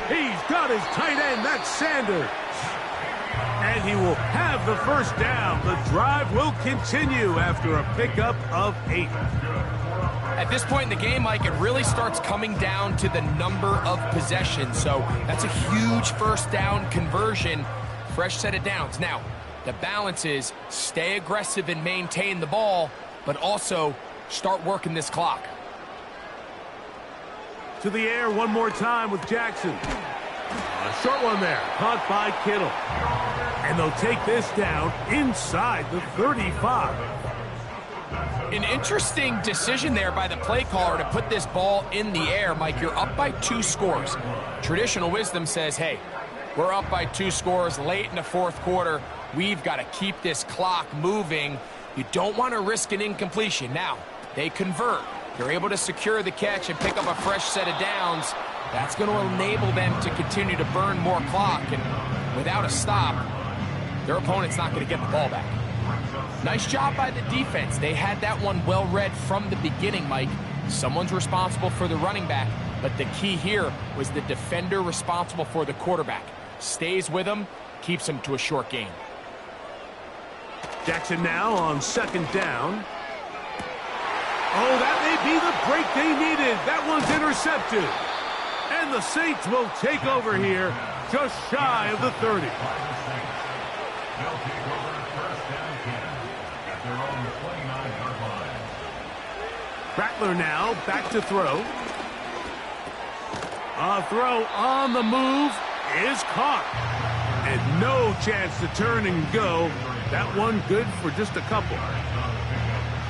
He's got his tight end. That's Sanders. And he will have the first down. The drive will continue after a pickup of 8. At this point in the game, Mike, it really starts coming down to the number of possessions. So that's a huge first down conversion. Fresh set of downs. Now, the balance is stay aggressive and maintain the ball, but also start working this clock. To the air one more time with Jackson. A short one there, caught by Kittle. And they'll take this down inside the 35. An interesting decision there by the play caller to put this ball in the air. Mike, you're up by 2 scores. Traditional wisdom says, hey, we're up by 2 scores late in the fourth quarter. We've got to keep this clock moving. You don't want to risk an incompletion. Now, they convert. They're able to secure the catch and pick up a fresh set of downs. That's going to enable them to continue to burn more clock. And without a stop, their opponent's not going to get the ball back. Nice job by the defense. They had that one well read from the beginning, Mike. Someone's responsible for the running back, but the key here was the defender responsible for the quarterback. Stays with him, keeps him to a short gain. Jackson now on second down. Oh, that may be the break they needed. That one's intercepted. And the Saints will take over here just shy of the 30. They'll take over first down 10 at their own 29-yard line. Rattler now back to throw. A throw on the move is caught. And no chance to turn and go. That one good for just a couple.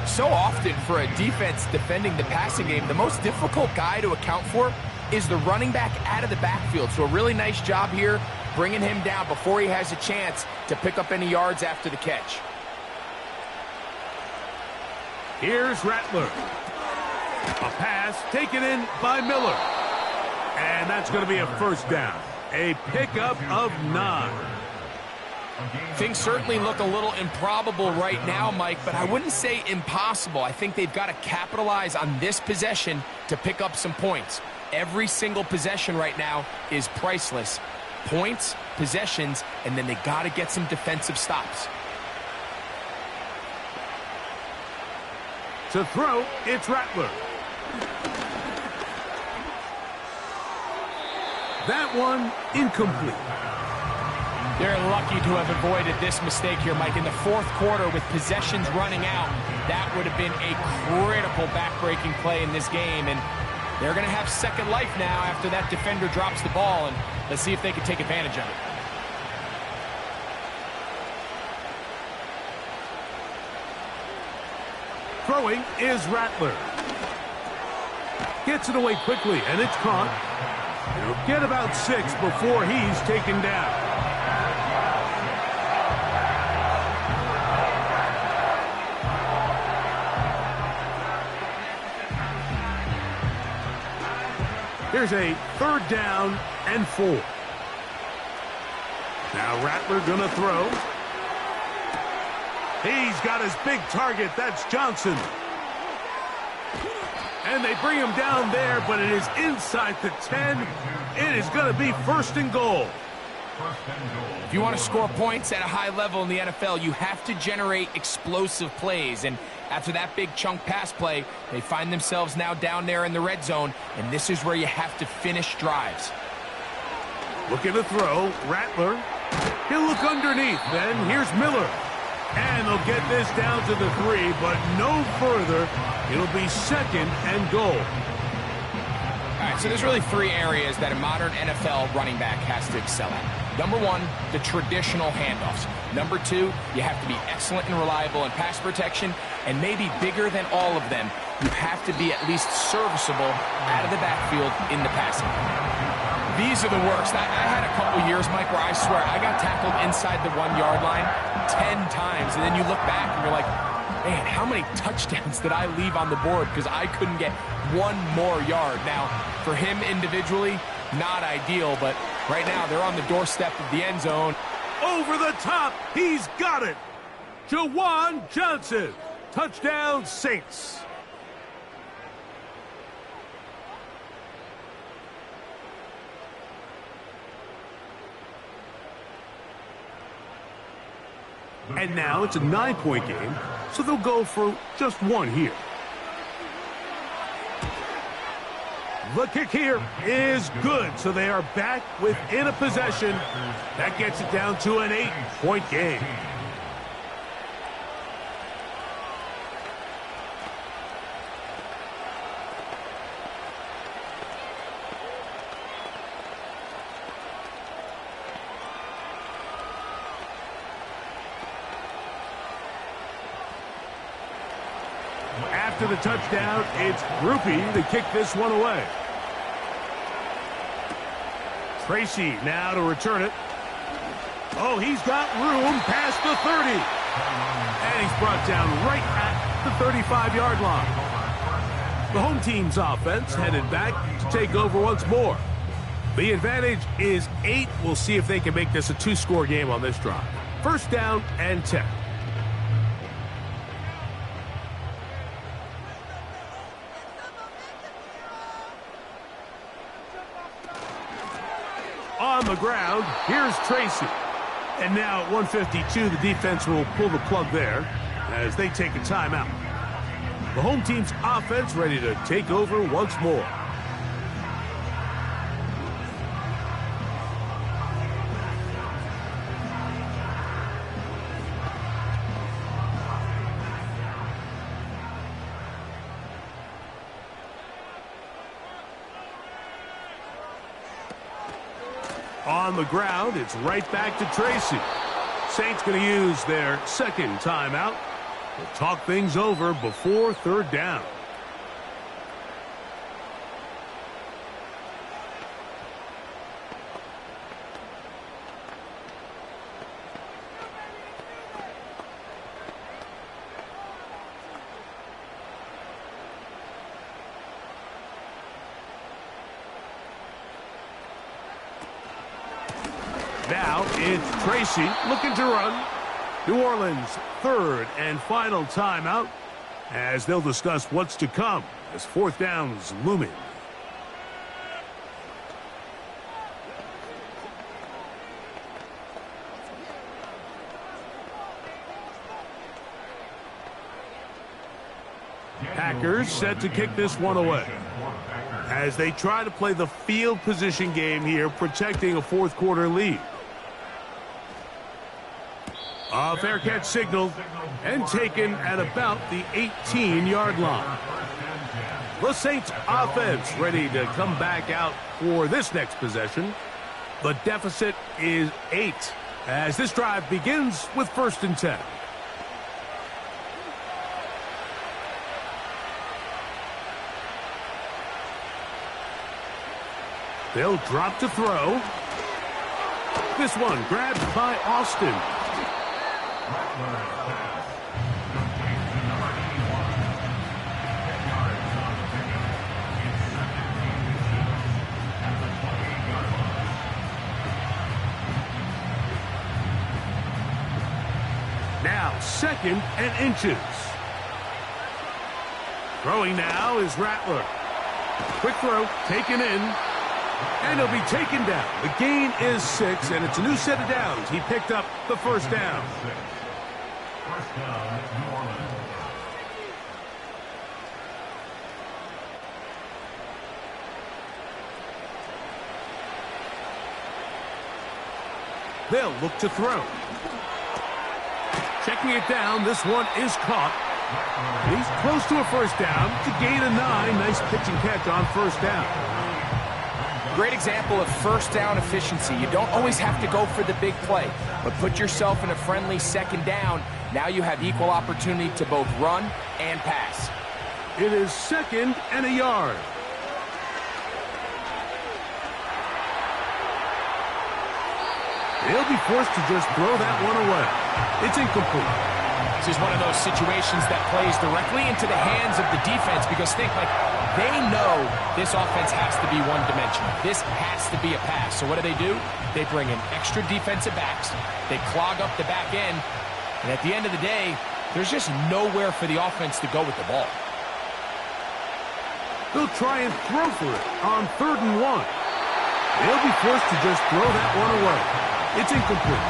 So often for a defense defending the passing game, the most difficult guy to account for is the running back out of the backfield. So a really nice job here bringing him down before he has a chance to pick up any yards after the catch. Here's Rattler. A pass taken in by Miller. And that's going to be a first down. A pickup of 9. Things certainly look a little improbable right now, Mike, but I wouldn't say impossible. I think they've got to capitalize on this possession to pick up some points. Every single possession right now is priceless. Points, possessions, and then they got to get some defensive stops. To throw, it's Rattler. That one incomplete. They're lucky to have avoided this mistake here, Mike. In the fourth quarter, with possessions running out, that would have been a critical back-breaking play in this game. And they're going to have second life now after that defender drops the ball. And let's see if they can take advantage of it. Throwing is Rattler. Gets it away quickly, and it's caught. He'll get about 6 before he's taken down. Here's a third down and 4. Now Rattler gonna throw. He's got his big target. That's Johnson. And they bring him down there, but it is inside the 10. It is going to be first and goal. If you want to score points at a high level in the NFL, you have to generate explosive plays. And after that big chunk pass play, they find themselves now down there in the red zone, and this is where you have to finish drives. Looking to throw, Rattler. He'll look underneath, then here's Miller. And they'll get this down to the 3, but no further. It'll be second and goal. All right, so there's really 3 areas that a modern NFL running back has to excel at. Number one, the traditional handoffs. Number two, you have to be excellent and reliable in pass protection, and maybe bigger than all of them, you have to be at least serviceable out of the backfield in the passing. These are the worst. I had a couple years, Mike, where I swear I got tackled inside the 1-yard line 10 times, and then you look back and you're like, man, how many touchdowns did I leave on the board because I couldn't get one more yard? Now, for him individually, not ideal, but right now they're on the doorstep of the end zone. Over the top, he's got it. J16, touchdown Saints. And now it's a 9-point game, so they'll go for just one here. The kick here is good, so they are back within a possession. That gets it down to an 8-point game. After the touchdown, it's Groupie to kick this one away. Tracy now to return it. Oh, he's got room past the 30. And he's brought down right at the 35-yard line. The home team's offense headed back to take over once more. The advantage is 8. We'll see if they can make this a 2-score game on this drive. First down and 10. On the ground, here's Tracy. And now at 1:52, the defense will pull the plug there as they take a timeout. The home team's offense ready to take over once more. On the ground, it's right back to Tracy. Saints going to use their second timeout. We'll talk things over before third down. Now it's Tracy looking to run. New Orleans' third and final timeout as they'll discuss what's to come as fourth down's looming. Packers set to kick this one away as they try to play the field position game here, protecting a fourth-quarter lead. A fair catch signaled and taken at about the 18-yard line. The Saints offense ready to come back out for this next possession. The deficit is 8 as this drive begins with 1st and 10. They'll drop to throw. This one grabbed by Austin. Now 2nd and inches. Throwing now is Rattler. Quick throw, taken in. And he'll be taken down. The gain is 6, and it's a new set of downs. He picked up the first down. First down, New Orleans. They'll look to throw. Checking it down, this one is caught. He's close to a first down to gain a 9. Nice pitch and catch on first down. Great example of first down efficiency. You don't always have to go for the big play, but put yourself in a friendly second down. Now you have equal opportunity to both run and pass. It is 2nd and a yard. He'll be forced to just throw that one away. It's incomplete. This is one of those situations that plays directly into the hands of the defense because think like they know this offense has to be one-dimensional. This has to be a pass. So what do? They bring in extra defensive backs. They clog up the back end. And at the end of the day, there's just nowhere for the offense to go with the ball. They'll try and throw for it on 3rd and 1. They'll be forced to just throw that one away. It's incomplete.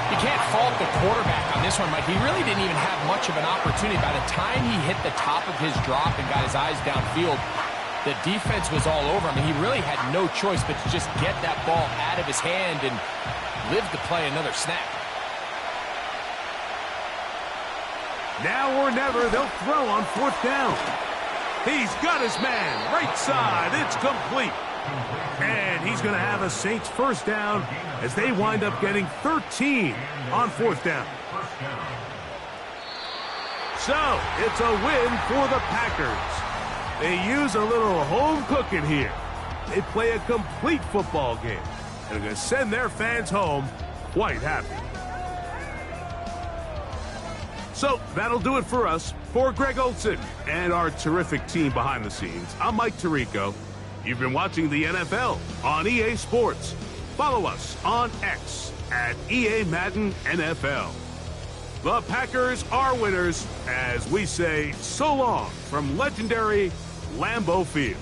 You can't fault the quarterback on this one, Mike. He really didn't even have much of an opportunity. By the time he hit the top of his drop and got his eyes downfield, the defense was all over him. He really had no choice but to just get that ball out of his hand and live to play another snap. Now or never, they'll throw on 4th down. He's got his man. Right side. It's complete. And he's going to have a Saints first down as they wind up getting 13 on 4th down. So, it's a win for the Packers. They use a little home cooking here. They play a complete football game and are going to send their fans home quite happy. So, that'll do it for us. For Greg Olson and our terrific team behind the scenes, I'm Mike Tirico. You've been watching the NFL on EA Sports. Follow us on X at EA Madden NFL. The Packers are winners as we say so long from legendary Lambeau Field.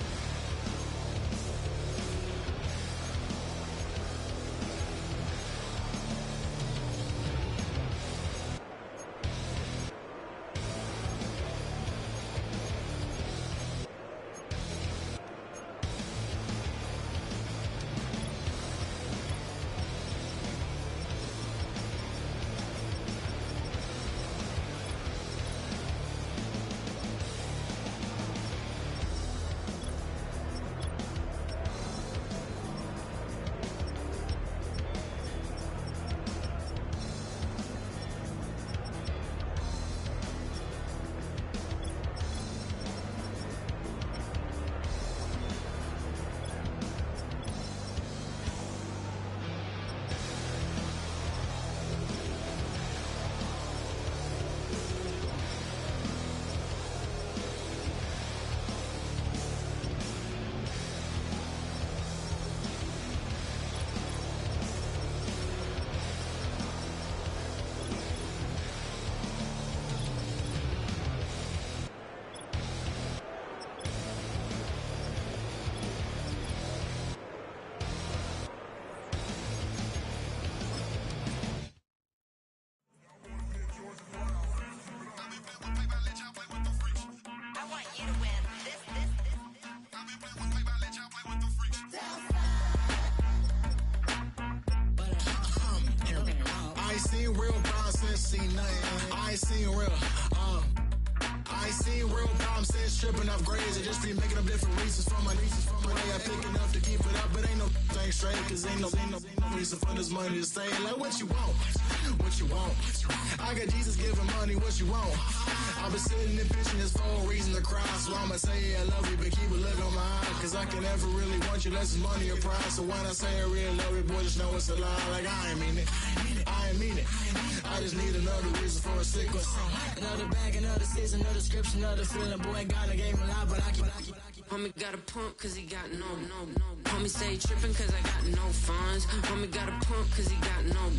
I ain't seen real problems since tripping off grades. I just be making up different reasons for my nieces. Way I pick enough to keep it up, but ain't no thing straight. Cause ain't no reason for this money to stay. Like what you want, what you want. I got Jesus giving money, what you want. I've been sitting and pitching this for a reason to cry. So I'ma say I love you, but keep a look on my eye. Cause I can never really want you unless it's money or pride. So when I say I really love you, boy, just know it's a lie. Like I ain't mean it, I ain't mean it. I just need another reason for a sickness. Another bag, another season, another description, another feeling. Boy, God, I gave him a lot, but I keep. Homie got a pump cause he got no. Homie stay tripping cause I got no funds. Homie got a pump cause he got no.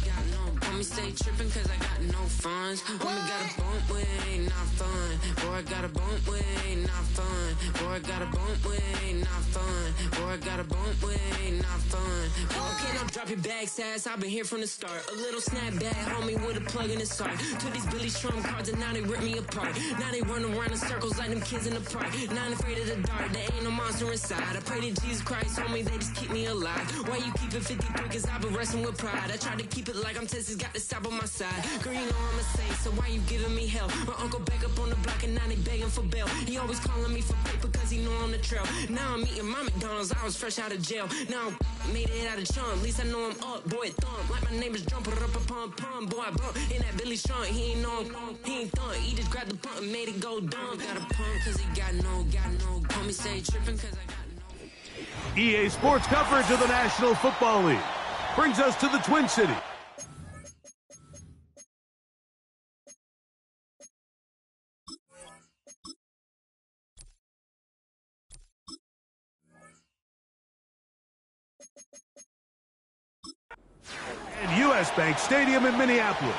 Homie stay tripping cause I got no funds. Homie got a bump with it ain't not fun. Boy, I got a bump with it ain't not fun. Boy, I got a bump with it ain't not fun. Boy, I got a bump with it ain't not fun. Boy, can I drop your bag sass? I've been here from the start. A little snapback, homie with a plug in his heart. Took these Billy Trump cards and now they rip me apart. Now they run around in circles like them kids in the park. Now I'm afraid of the dark. There ain't no monster inside. I pray to Jesus Christ, homie, they just keep me alive. Why you keep it 53? Cause I've been wrestling with pride. I try to keep it like I'm Texas, got the stop on my side. Girl, you know I'm a saint, so why you giving me hell? My uncle back up on the block and now they begging him for bail. He always calling me for paper cause he know I'm the trail. Now I'm eating my McDonald's, I was fresh out of jail. Now I made it out of chum, at least I know I'm up. Boy, thump, like my name is Jumper up a pump pump. Boy, I bump in that Billy Strong, he ain't know he ain't thump. He just grabbed the pump and made it go dumb. Got a pump cause he got no. Homie say tripping cause I got no. EA Sports coverage of the National Football League brings us to the Twin Cities. And U.S. Bank Stadium in Minneapolis,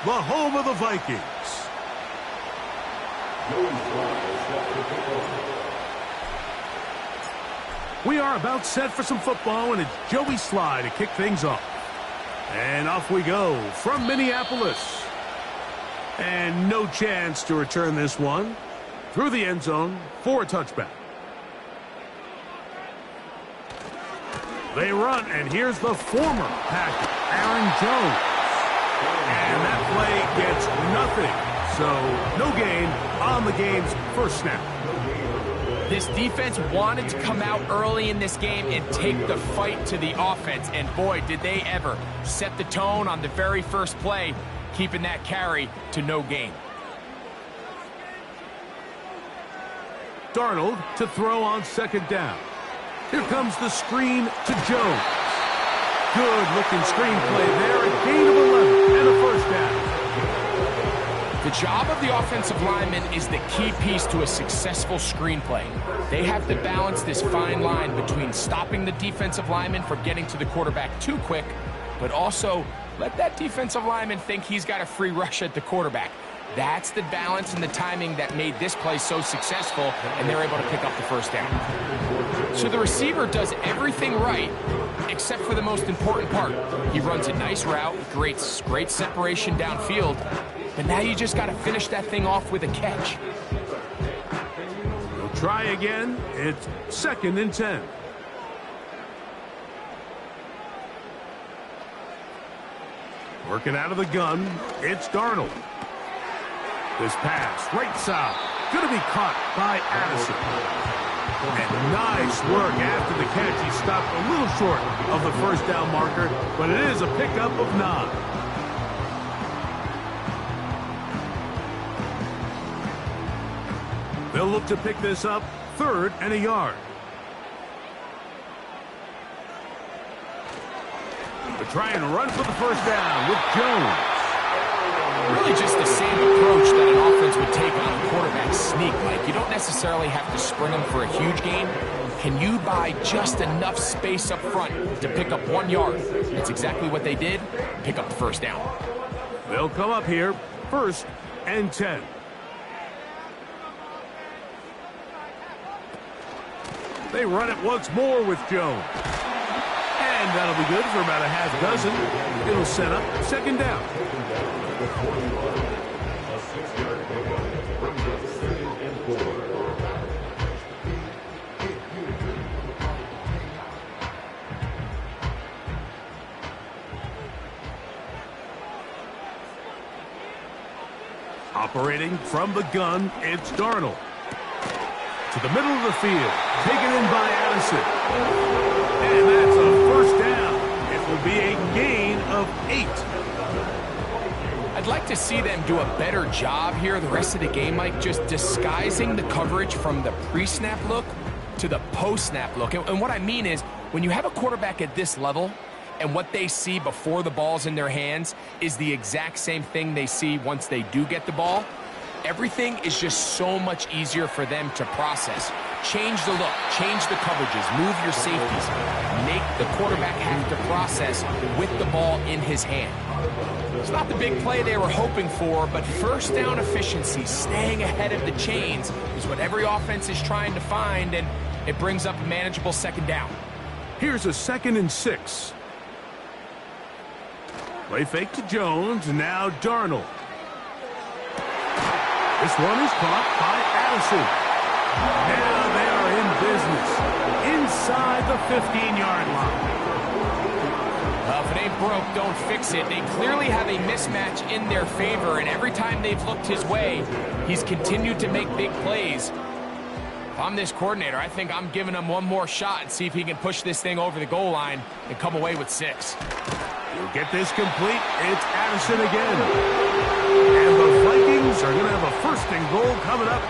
the home of the Vikings. We are about set for some football, and it's Joey Sly to kick things off. And off we go from Minneapolis. And no chance to return this one through the end zone for a touchback. They run, and here's the former Packer, Aaron Jones. And that play gets nothing. So no gain on the game's first snap. This defense wanted to come out early in this game and take the fight to the offense. And boy, did they ever set the tone on the very first play, keeping that carry to no gain. Darnold to throw on second down. Here comes the screen to Jones. Good-looking screenplay there. A gain of 11 and a first down. The job of the offensive lineman is the key piece to a successful screenplay. They have to balance this fine line between stopping the defensive lineman from getting to the quarterback too quick, but also let that defensive lineman think he's got a free rush at the quarterback. That's the balance and the timing that made this play so successful, and they're able to pick up the first down. So the receiver does everything right, except for the most important part. He runs a nice route, great separation downfield, but now you just got to finish that thing off with a catch. We'll try again. It's 2nd and 10. Working out of the gun, it's Darnold. This pass, right side, going to be caught by Addison. And nice work after the catch. He stopped a little short of the first down marker, but it is a pickup of 9. They'll look to pick this up, 3rd and a yard. They're trying to run for the first down with Jones. Really just the same approach that an offense would take on a quarterback sneak. Like, you don't necessarily have to spring them for a huge gain. Can you buy just enough space up front to pick up 1 yard? That's exactly what they did. Pick up the first down. They'll come up here, 1st and 10. They run it once more with Jones. And that'll be good for about a half dozen. It'll set up 2nd down. Operating from the gun, it's Darnold. To the middle of the field, taken in by Addison. And that's a first down. It will be a gain of 8. I'd like to see them do a better job here the rest of the game, Mike, just disguising the coverage from the pre-snap look to the post-snap look. And what I mean is, when you have a quarterback at this level, and what they see before the ball's in their hands is the exact same thing they see once they do get the ball, everything is just so much easier for them to process. Change the look, change the coverages, move your safeties, make the quarterback have to process with the ball in his hand. It's not the big play they were hoping for, but first down efficiency, staying ahead of the chains, is what every offense is trying to find, and it brings up a manageable 2nd down. Here's a 2nd and 6. Play fake to Jones, and now Darnold. This one is caught by Addison. Now they are in business inside the 15-yard line. Well, if it ain't broke, don't fix it. They clearly have a mismatch in their favor, and every time they've looked his way, he's continued to make big plays. If I'm this coordinator, I think I'm giving him one more shot and see if he can push this thing over the goal line and come away with 6. He'll get this complete. It's Addison again. And the Vikings are going to have a first and goal coming up.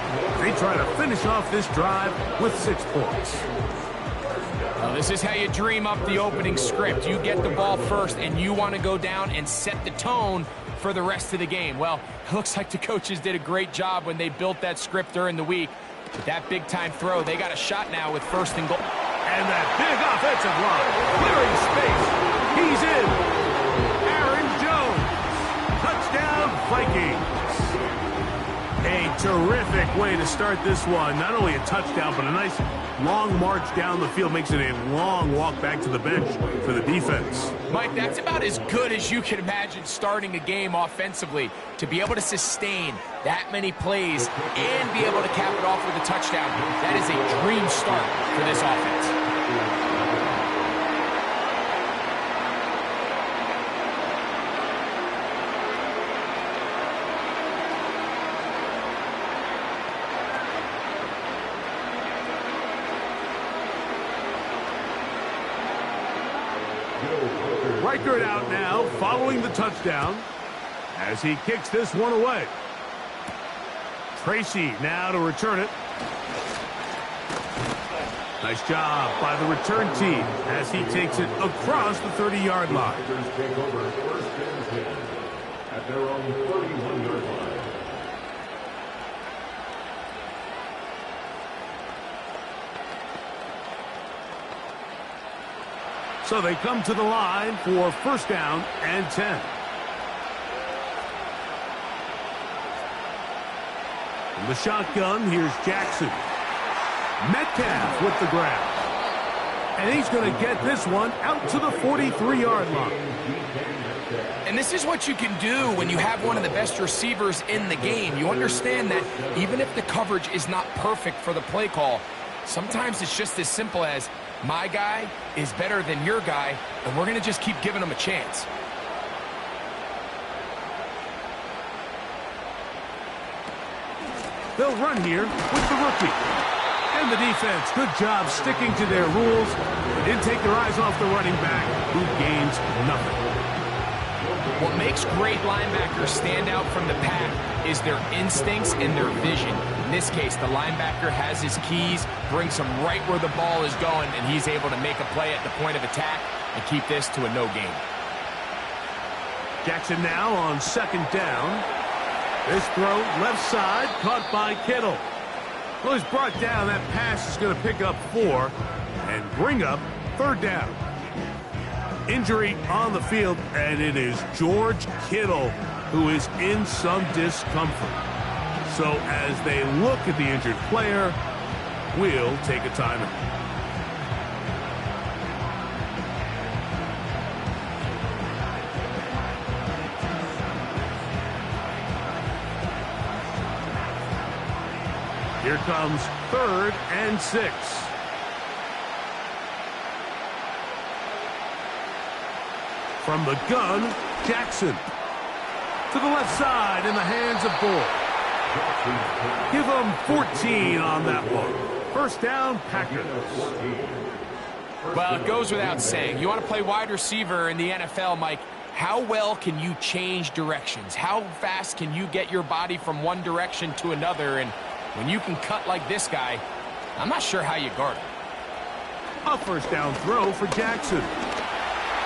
They try to finish off this drive with 6 points. Well, this is how you dream up the opening script. You get the ball first, and you want to go down and set the tone for the rest of the game. Well, it looks like the coaches did a great job when they built that script during the week. With that big-time throw, they got a shot now with first and goal. And that big offensive line, clearing space. He's in. Aaron Jones. Touchdown, Vikings. A terrific way to start this one. Not only a touchdown, but a nice long march down the field. Makes it a long walk back to the bench for the defense. Mike, that's about as good as you can imagine starting a game offensively. To be able to sustain that many plays and be able to cap it off with a touchdown, that is a dream start for this offense. Reichert out now, following the touchdown, as he kicks this one away. Tracy now to return it. Nice job by the return team as he takes it across the 30-yard line. Take over first and 10 at their own 31-yard line. So they come to the line for first down and 10. From the shotgun, here's Jackson. Metcalf with the grab. And he's going to get this one out to the 43-yard line. And this is what you can do when you have one of the best receivers in the game. You understand that even if the coverage is not perfect for the play call, sometimes it's just as simple as, my guy is better than your guy, and we're going to just keep giving him a chance. They'll run here with the rookie. And the defense, good job sticking to their rules. They didn't take their eyes off the running back, who gains nothing. What makes great linebackers stand out from the pack is their instincts and their vision. In this case, the linebacker has his keys, brings him right where the ball is going, and he's able to make a play at the point of attack and keep this to a no gain. Jackson now on second down. This throw left side, caught by Kittle. Well, he's brought down. That pass is going to pick up 4 and bring up third down. Injury on the field, and it is George Kittle who is in some discomfort. So as they look at the injured player, we'll take a timeout. Here comes 3rd and 6. From the gun, Jackson. To the left side in the hands of Bull. Give them 14 on that one. First down, Packers. Well, it goes without saying. You want to play wide receiver in the NFL, Mike, how well can you change directions? How fast can you get your body from one direction to another? And when you can cut like this guy, I'm not sure how you guard him. A first down throw for Jackson.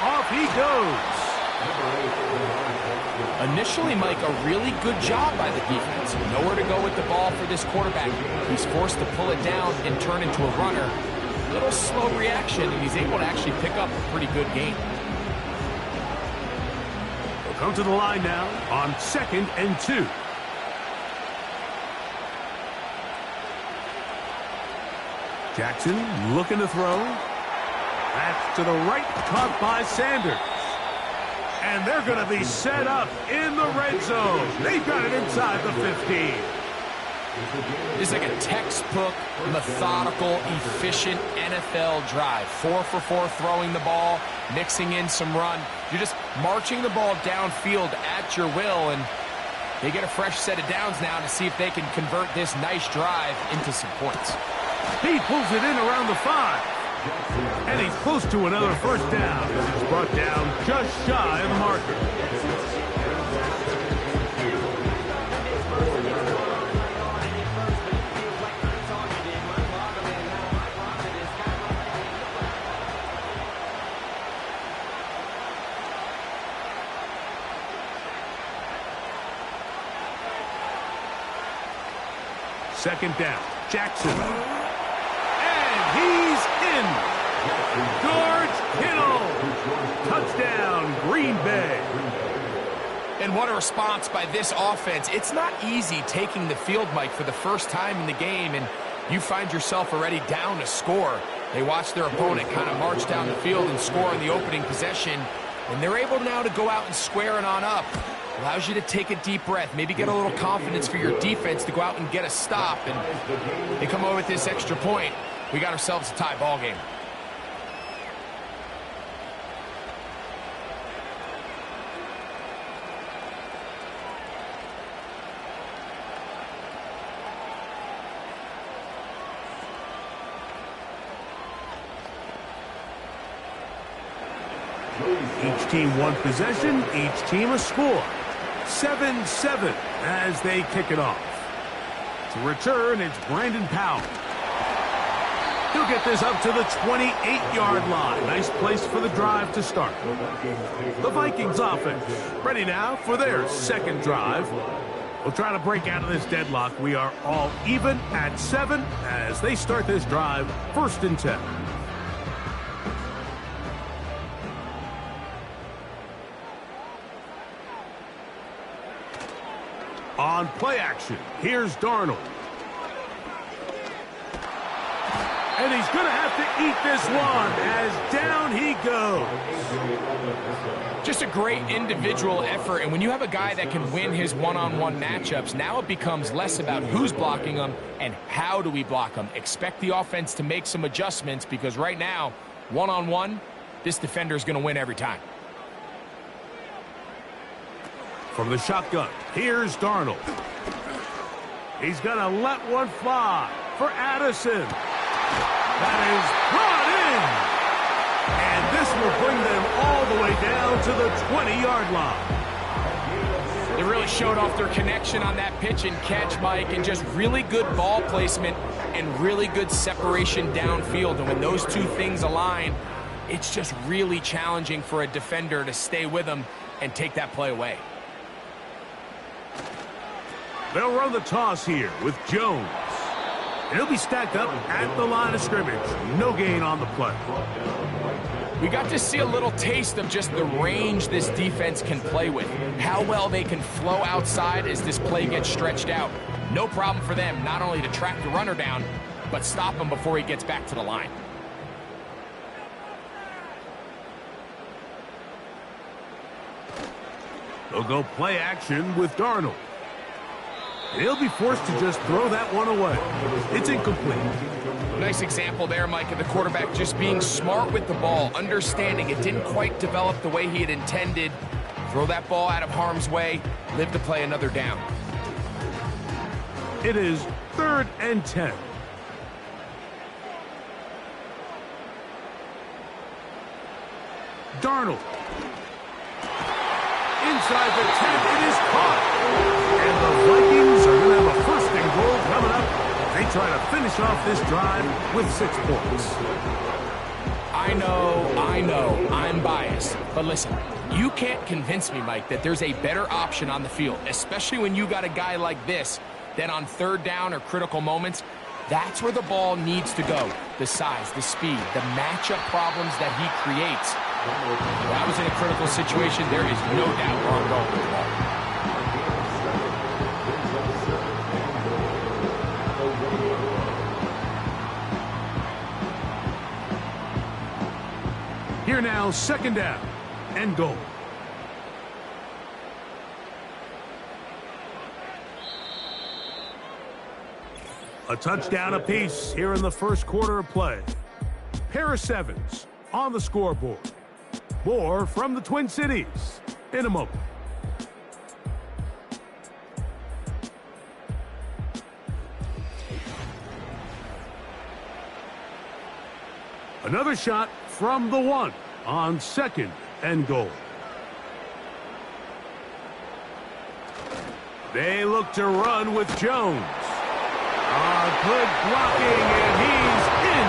Off he goes. Initially, Mike, a really good job by the defense. Nowhere to go with the ball for this quarterback. He's forced to pull it down and turn into a runner. A little slow reaction, and he's able to actually pick up a pretty good gain. They'll come to the line now on 2nd and 2. Jackson looking to throw. That's to the right, caught by Sanders. And they're going to be set up in the red zone. They've got it inside the 15. This is like a textbook, methodical, efficient NFL drive. 4 for 4 throwing the ball, mixing in some run. You're just marching the ball downfield at your will, and they get a fresh set of downs now to see if they can convert this nice drive into some points. He pulls it in around the 5. And he's close to another first down as he's brought down just shy of the marker. Second down, Jackson. And he's in. George Kittle. Touchdown, Green Bay. And what a response by this offense. It's not easy taking the field, Mike, for the first time in the game, and you find yourself already down a score. They watch their opponent kind of march down the field and score in the opening possession, and they're able now to go out and square it on up. Allows you to take a deep breath, maybe get a little confidence for your defense to go out and get a stop, and they come over with this extra point. We got ourselves a tie ball game. Each team one possession, each team a score. 7-7 as they kick it off. To return, it's Brandon Powell. He'll get this up to the 28-yard line. Nice place for the drive to start. The Vikings offense ready now for their second drive. We'll try to break out of this deadlock. We are all even at 7 as they start this drive, 1st and 10. On play action, here's Darnold. And he's going to have to eat this one as down he goes. Just a great individual effort, and when you have a guy that can win his one-on-one matchups, now it becomes less about who's blocking him and how do we block him. Expect the offense to make some adjustments because right now, one-on-one, this defender is going to win every time. From the shotgun, here's Darnold. He's going to let one fly for Addison. That is brought in. And this will bring them all the way down to the 20-yard line. They really showed off their connection on that pitch and catch, Mike, and just really good ball placement and really good separation downfield. And when those two things align, it's just really challenging for a defender to stay with them and take that play away. They'll run the toss here with Jones. And he'll be stacked up at the line of scrimmage. No gain on the play. We got to see a little taste of just the range this defense can play with. How well they can flow outside as this play gets stretched out. No problem for them not only to track the runner down, but stop him before he gets back to the line. They'll go play action with Darnold. He'll be forced to just throw that one away. It's incomplete. Nice example there, Mike, of the quarterback just being smart with the ball, understanding it didn't quite develop the way he had intended. Throw that ball out of harm's way, live to play another down. It is 3rd and 10. Darnold. Inside the 10, it is caught. And the Vikings are going to have a 1st and goal coming up. They try to finish off this drive with 6 points. I know, I'm biased. But listen, you can't convince me, Mike, that there's a better option on the field, especially when you got a guy like this, that on 3rd down or critical moments, that's where the ball needs to go. The size, the speed, the matchup problems that he creates. If I was in a critical situation, there is no doubt where I'm going with the ball. Here now, 2nd down and goal. A touchdown apiece here in the first quarter of play. Pair of sevens on the scoreboard. More from the Twin Cities in a moment. Another shot from the 1 on 2nd and goal. They look to run with Jones. Good blocking, and he's in.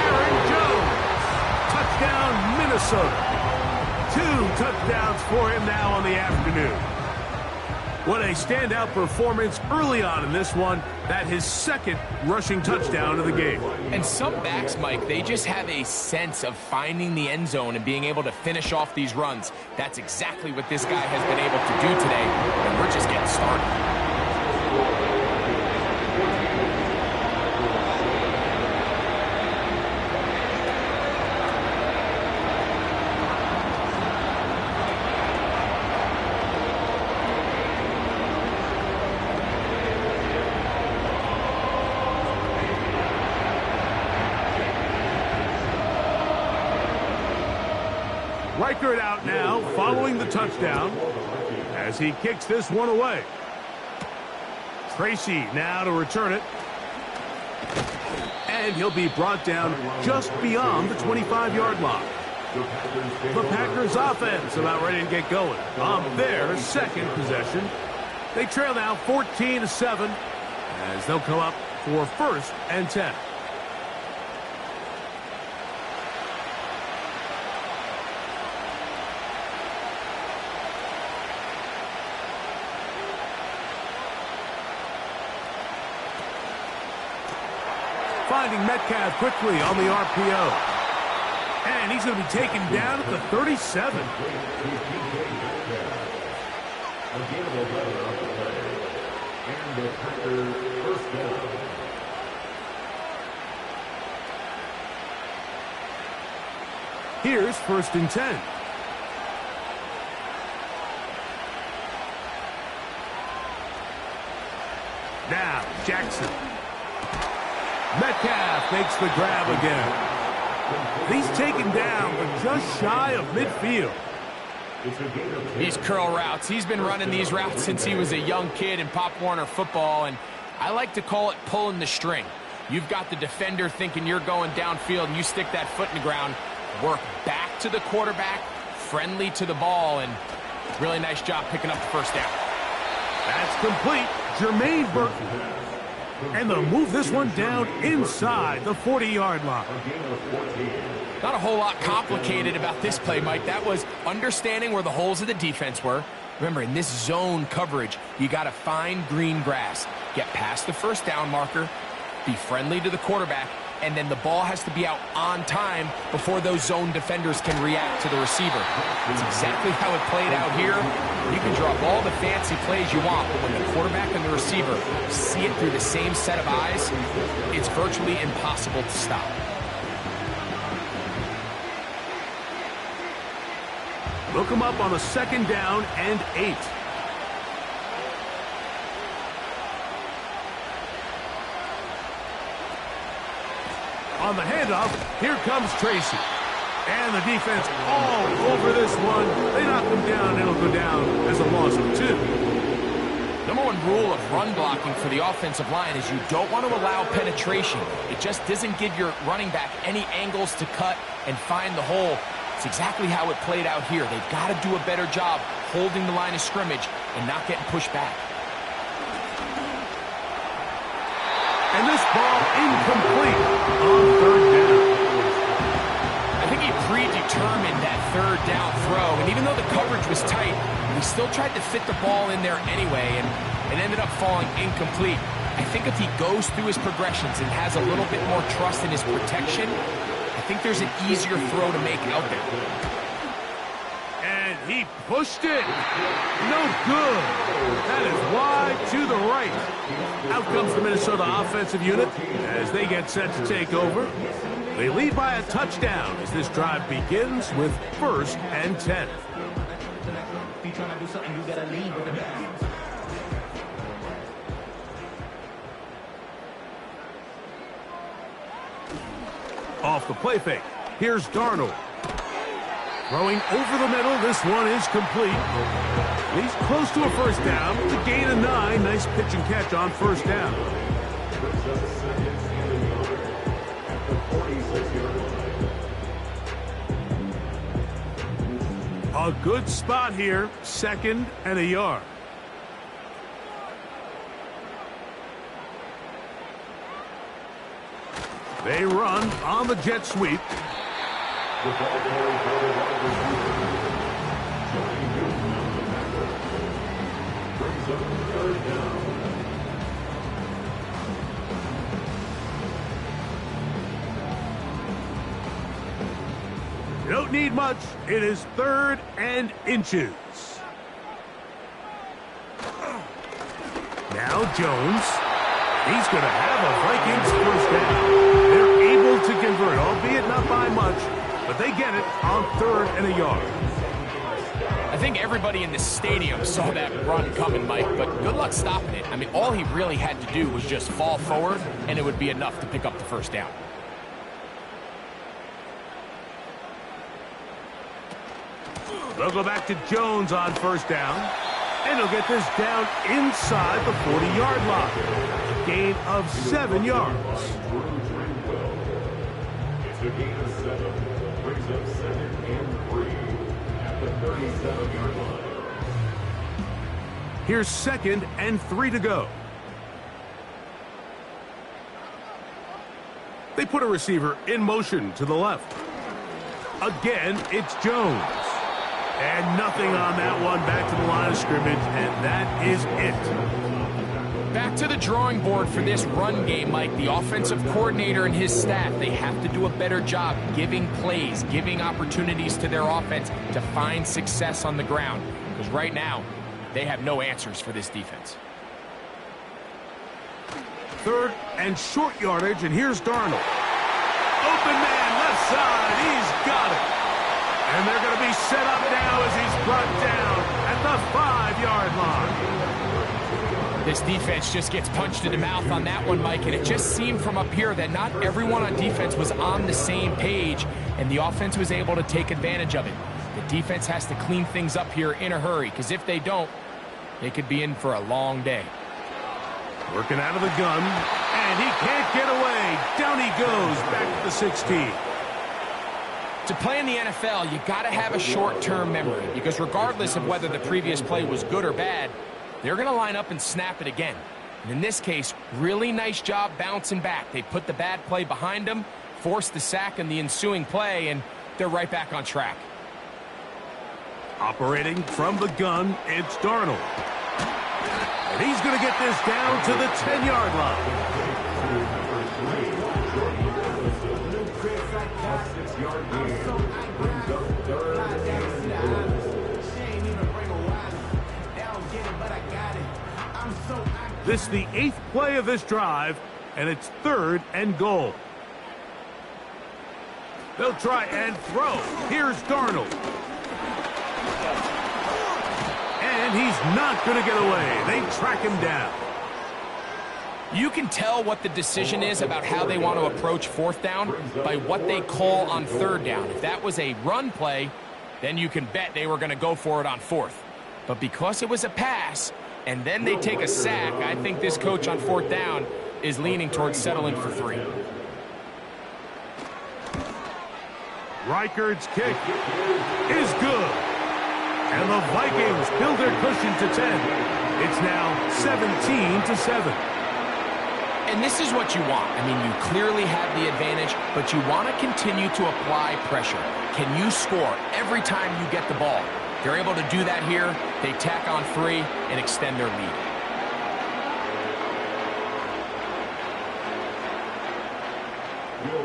Aaron Jones. Touchdown, Minnesota. 2 touchdowns for him now on the afternoon. What a standout performance early on in this one. That his 2nd rushing touchdown of the game. And some backs, Mike, they just have a sense of finding the end zone and being able to finish off these runs. That's exactly what this guy has been able to do today, and we're just getting started. Reichert out now, following the touchdown, as he kicks this one away. Tracy now to return it. And he'll be brought down just beyond the 25-yard line. The Packers offense about ready to get going on their 2nd possession. They trail now 14-7 as they'll come up for 1st and 10. Finding Metcalf quickly on the RPO. And he's going to be taken down at the 37. Here's 1st and 10. Now, Jackson. Metcalf makes the grab again. He's taken down, but just shy of midfield. These curl routes. He's been running these routes since he was a young kid in Pop Warner football, and I like to call it pulling the string. You've got the defender thinking you're going downfield, and you stick that foot in the ground, work back to the quarterback, friendly to the ball, and really nice job picking up the 1st down. That's complete. Jermaine Burton. And they'll move this one down inside the 40-yard line. Not a whole lot complicated about this play, Mike. That was understanding where the holes of the defense were. Remember, in this zone coverage, you got to find green grass. Get past the 1st down marker, be friendly to the quarterback, and then the ball has to be out on time before those zone defenders can react to the receiver. It's exactly how it played out here. You can draw up all the fancy plays you want, but when the quarterback and the receiver see it through the same set of eyes, it's virtually impossible to stop. Look him up on a 2nd down and 8. On the handoff, here comes Tracy. And the defense all over this one. They knock him down, and it'll go down as a loss of 2. Number 1 rule of run blocking for the offensive line is you don't want to allow penetration. It just doesn't give your running back any angles to cut and find the hole. It's exactly how it played out here. They've got to do a better job holding the line of scrimmage and not getting pushed back. And this ball incomplete on 3rd down. I think he predetermined that 3rd down throw, and even though the coverage was tight, he still tried to fit the ball in there anyway, and it ended up falling incomplete. I think if he goes through his progressions and has a little bit more trust in his protection, I think there's an easier throw to make out there. And he pushed it. No good. That is wide to the right. Out comes the Minnesota offensive unit as they get set to take over. They lead by a touchdown as this drive begins with 1st and 10. Off the play fake. Here's Darnold. Throwing over the middle. This one is complete. He's close to a first down. It's a gain of 9. Nice pitch and catch on first down. A good spot here. 2nd and a yard. They run on the jet sweep. You don't need much. It is 3rd and inches. Now Jones. He's going to have a Vikings first down. They're able to convert, albeit not by much, but they get it on 3rd and a yard. I think everybody in the stadium saw that run coming, Mike, but good luck stopping it. I mean, all he really had to do was just fall forward, and it would be enough to pick up the first down. They'll go back to Jones on first down, and he'll get this down inside the 40-yard line. Gain of 7 yards. It's a gain of 7. Brings up 2nd and 3 at the 37-yard line. Here's 2nd and 3 to go. They put a receiver in motion to the left. Again, it's Jones. And nothing on that one. Back to the line of scrimmage, and that is it. Back to the drawing board for this run game, Mike. The offensive coordinator and his staff, they have to do a better job giving plays, giving opportunities to their offense to find success on the ground. Because right now, they have no answers for this defense. 3rd and short yardage, and here's Darnold. Open man, left side, he's got it. And they're going to be set up now as he's brought down at the 5-yard line. This defense just gets punched in the mouth on that one, Mike, and it just seemed from up here that not everyone on defense was on the same page, and the offense was able to take advantage of it. The defense has to clean things up here in a hurry, because if they don't, they could be in for a long day. Working out of the gun, and he can't get away. Down he goes, back to the 16. To play in the NFL, you got to have a short-term memory, because regardless of whether the previous play was good or bad, they're going to line up and snap it again. And in this case, really nice job bouncing back. They put the bad play behind them, forced the sack in the ensuing play, and they're right back on track. Operating from the gun, it's Darnold. And he's going to get this down to the 10-yard line. This is the 8th play of this drive, and it's 3rd and goal. They'll try and throw. Here's Darnold. And he's not going to get away. They track him down. You can tell what the decision is about how they want to approach 4th down by what they call on 3rd down. If that was a run play, then you can bet they were going to go for it on 4th. But because it was a pass, and then they take a sack, I think this coach on 4th down is leaning towards settling for 3. Reichard's kick is good. And the Vikings build their cushion to 10. It's now 17-7. And this is what you want. I mean, you clearly have the advantage, but you want to continue to apply pressure. Can you score every time you get the ball? They're able to do that here. They tack on 3 and extend their lead.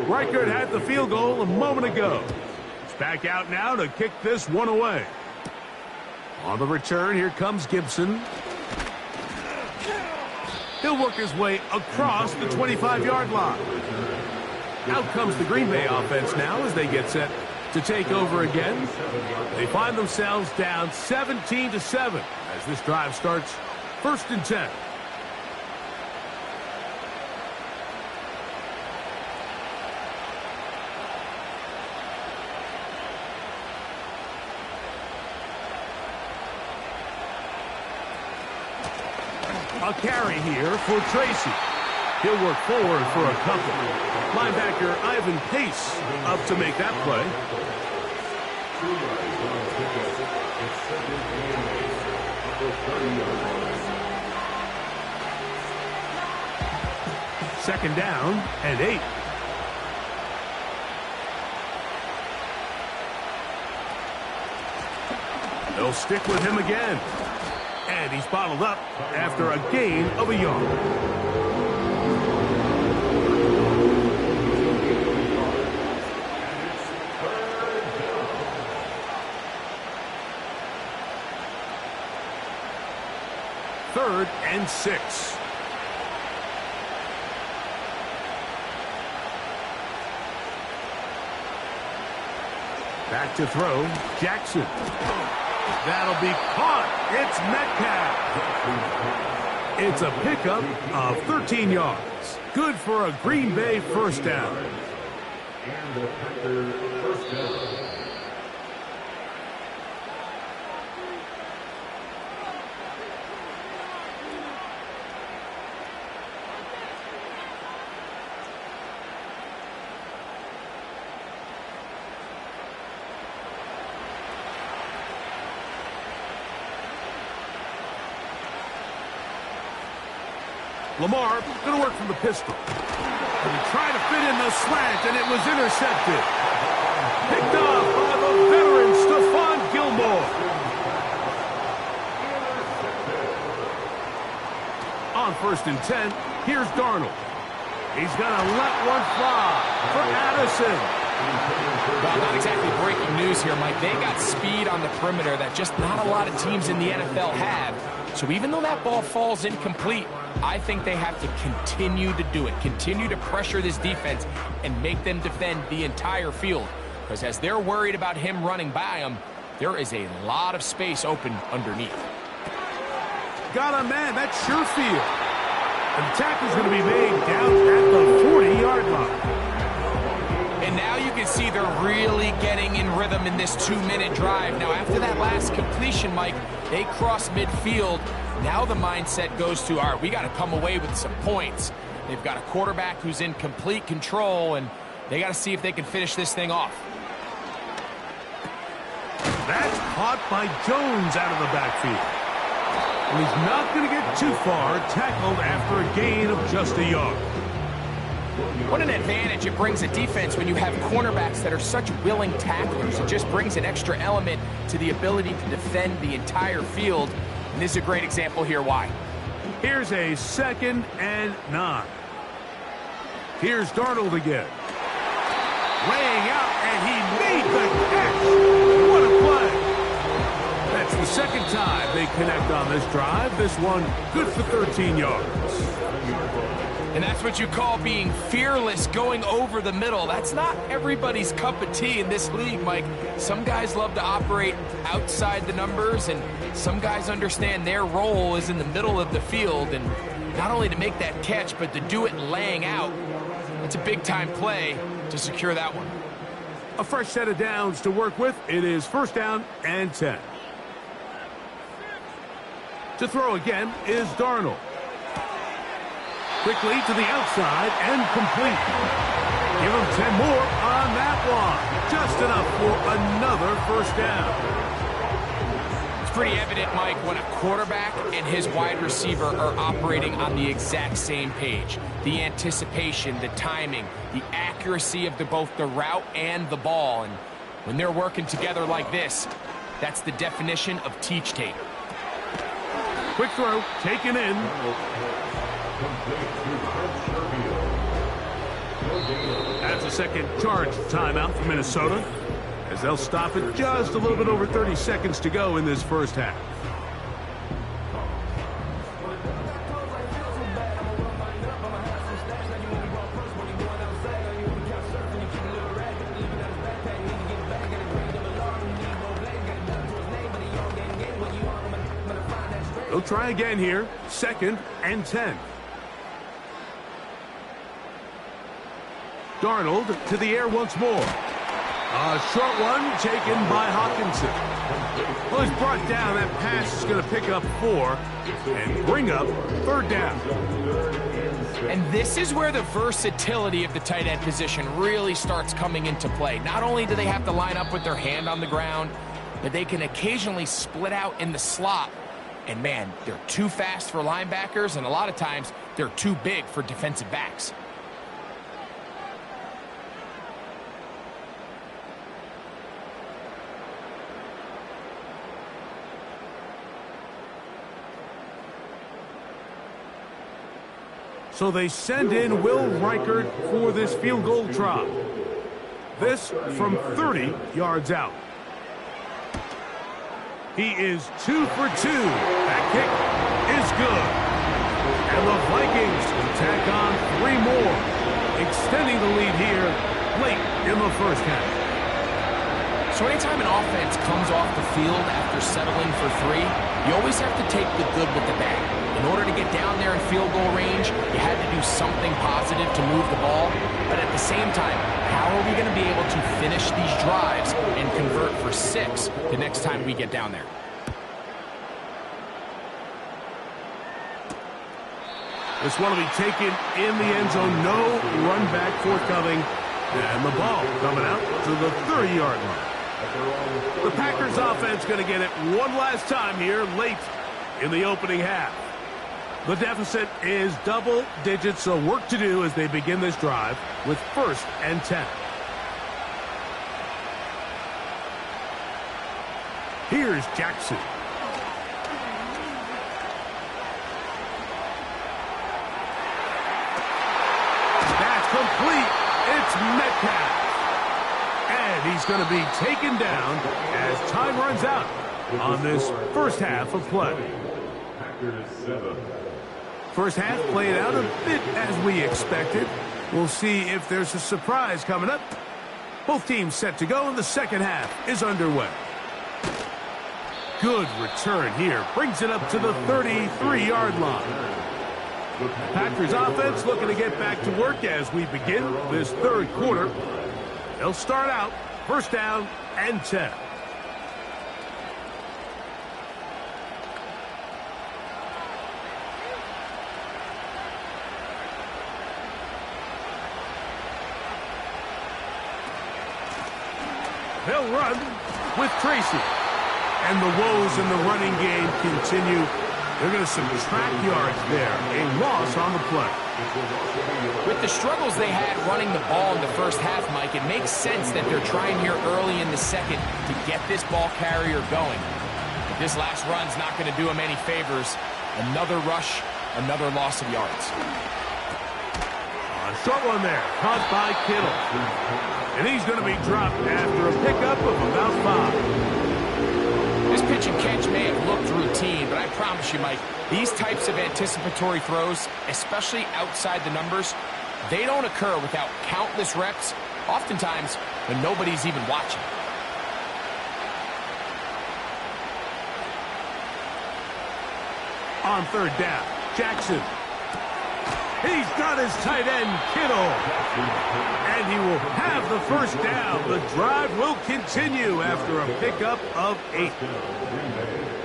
Reichard had the field goal a moment ago. He's back out now to kick this one away. On the return, here comes Gibson. He'll work his way across the 25-yard line. Out comes the Green Bay offense now as they get set to take over again. They find themselves down 17-7 as this drive starts 1st and 10. A carry here for Tracy. He'll work forward for a couple. Linebacker Ivan Pace up to make that play. Second down and 8. They'll stick with him again. And he's bottled up after a gain of a yard. Third and 6. Back to throw, Jackson. That'll be caught. It's Metcalf. It's a pickup of 13 yards. Good for a Green Bay first down. And the Packers first down. Lamar going to work from the pistol. And he tried to fit in the slant, and it was intercepted. Picked off by the veteran Stephon Gilmore. On 1st and 10, here's Darnold. He's going to let one fly for Addison. Well, not exactly breaking news here, Mike. They got speed on the perimeter that just not a lot of teams in the NFL have. So even though that ball falls incomplete, I think they have to continue to do it, continue to pressure this defense and make them defend the entire field. Because as they're worried about him running by them, there is a lot of space open underneath. Got a man, that's Sherfield. And the tackle's going to be made down at the 40-yard line. And now you can see they're really getting in rhythm in this 2-minute drive. Now, after that last completion, Mike, they cross midfield. Now the mindset goes to, all right, we got to come away with some points. They've got a quarterback who's in complete control, and they got to see if they can finish this thing off. That's caught by Jones out of the backfield. And he's not going to get too far, tackled after a gain of just a yard. What an advantage it brings a defense when you have cornerbacks that are such willing tacklers. It just brings an extra element to the ability to defend the entire field. And this is a great example here why. Here's a 2nd and 9. Here's Darnold again. Laying out, and he made the catch. What a play. That's the second time they connect on this drive. This one good for 13 yards. And that's what you call being fearless, going over the middle. That's not everybody's cup of tea in this league, Mike. Some guys love to operate outside the numbers, and some guys understand their role is in the middle of the field, and not only to make that catch, but to do it laying out. It's a big-time play to secure that one. A fresh set of downs to work with. It is 1st down and 10. To throw again is Darnold. Quickly to the outside and complete. Give him 10 more on that one. Just enough for another 1st down. It's pretty evident, Mike, when a quarterback and his wide receiver are operating on the exact same page. The anticipation, the timing, the accuracy of both the route and the ball. And when they're working together like this, that's the definition of teach tape. Quick throw, taken in. That's a second charge timeout for Minnesota, as they'll stop it just a little bit over 30 seconds to go in this first half. They'll try again here, 2nd and 10. Darnold to the air once more. A short one taken by Hawkinson. Well, he's brought down. That pass is going to pick up 4 and bring up third down. And this is where the versatility of the tight end position really starts coming into play. Not only do they have to line up with their hand on the ground, but they can occasionally split out in the slot. And man, they're too fast for linebackers, and a lot of times they're too big for defensive backs. So they send in Will Reichert for this field goal try. This from 30 yards out. He is 2 for 2. That kick is good. And the Vikings tack on 3 more, extending the lead here late in the first half. So anytime an offense comes off the field after settling for 3, you always have to take the good with the bad. In order to get down there in field goal range, you had to do something positive to move the ball. But at the same time, how are we going to be able to finish these drives and convert for 6 the next time we get down there? This one will be taken in the end zone. No run back forthcoming. And the ball coming out to the 30-yard line. The Packers offense going to get it one last time here late in the opening half. The deficit is double digits, so work to do as they begin this drive with 1st and 10. Here's Jackson. That's complete. It's Metcalf. And he's going to be taken down as time runs out on this first half of play. First half played out a bit as we expected. We'll see if there's a surprise coming up. Both teams set to go, and the second half is underway. Good return here. Brings it up to the 33-yard line. Packers offense looking to get back to work as we begin this third quarter. They'll start out 1st down and 10. They'll run with Tracy. And the woes in the running game continue. They're going to subtract yards there. A loss on the play. With the struggles they had running the ball in the first half, Mike, it makes sense that they're trying here early in the second to get this ball carrier going. But this last run's not going to do him any favors. Another rush, another loss of yards. A short one there, caught by Kittle. And he's going to be dropped after a pickup of about 5. This pitch and catch may have looked routine, but I promise you, Mike, these types of anticipatory throws, especially outside the numbers, they don't occur without countless reps, oftentimes when nobody's even watching. On 3rd down, Jackson. He's got his tight end, Kittle. And he will have the 1st down. The drive will continue after a pickup of 8.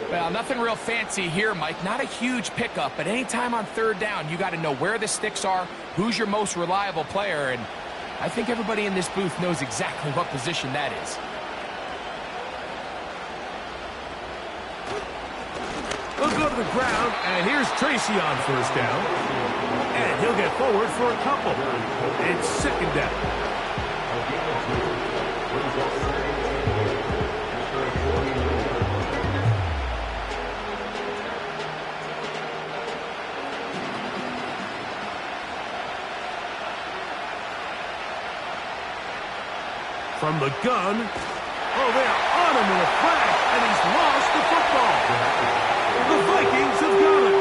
Well, nothing real fancy here, Mike. Not a huge pickup, but anytime on 3rd down, you got to know where the sticks are, who's your most reliable player, and I think everybody in this booth knows exactly what position that is. They'll go to the ground, and here's Tracy on 1st down. And he'll get forward for a couple. It's 2nd down. From the gun. Oh, they are on him in a flag, and he's lost the football. The Vikings have got it.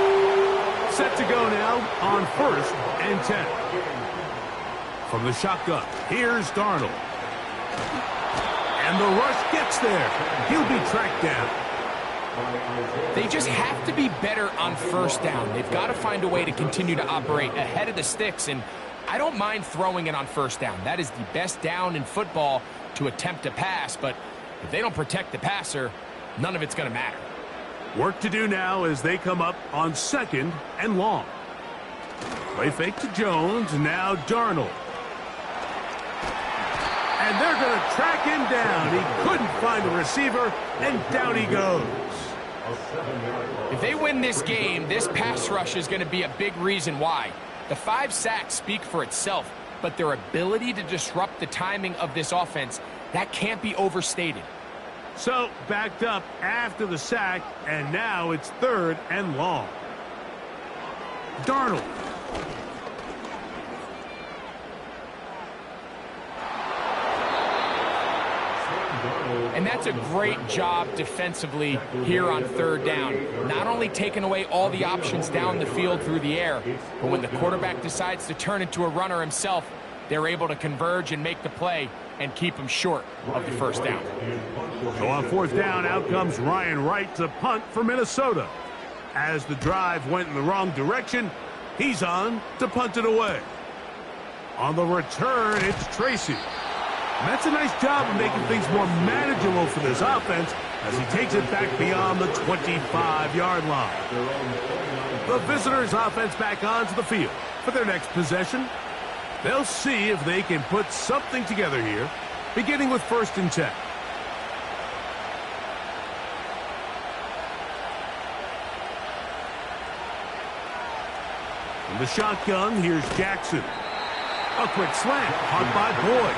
Set to go now on 1st and 10. From the shotgun, here's Darnold. And the rush gets there. He'll be tracked down. They just have to be better on 1st down. They've got to find a way to continue to operate ahead of the sticks, and I don't mind throwing it on 1st down. That is the best down in football, to attempt a pass, but if they don't protect the passer, none of it's going to matter. Work to do now as they come up on 2nd and long. Play fake to Jones, now Darnold. And they're going to track him down. He couldn't find the receiver, and down he goes. If they win this game, this pass rush is going to be a big reason why. The 5 sacks speak for itself, but their ability to disrupt the timing of this offense, that can't be overstated. So, backed up after the sack, and now it's 3rd and long. Darnold. And that's a great job defensively here on 3rd down. Not only taking away all the options down the field through the air, but when the quarterback decides to turn into a runner himself, they're able to converge and make the play and keep him short of the 1st down. So on 4th down, out comes Ryan Wright to punt for Minnesota. As the drive went in the wrong direction, he's on to punt it away. On the return, it's Tracy. And that's a nice job of making things more manageable for this offense as he takes it back beyond the 25-yard line. The visitors' offense back onto the field for their next possession. They'll see if they can put something together here, beginning with 1st and 10. In the shotgun, here's Jackson. A quick slant, caught by Boyd.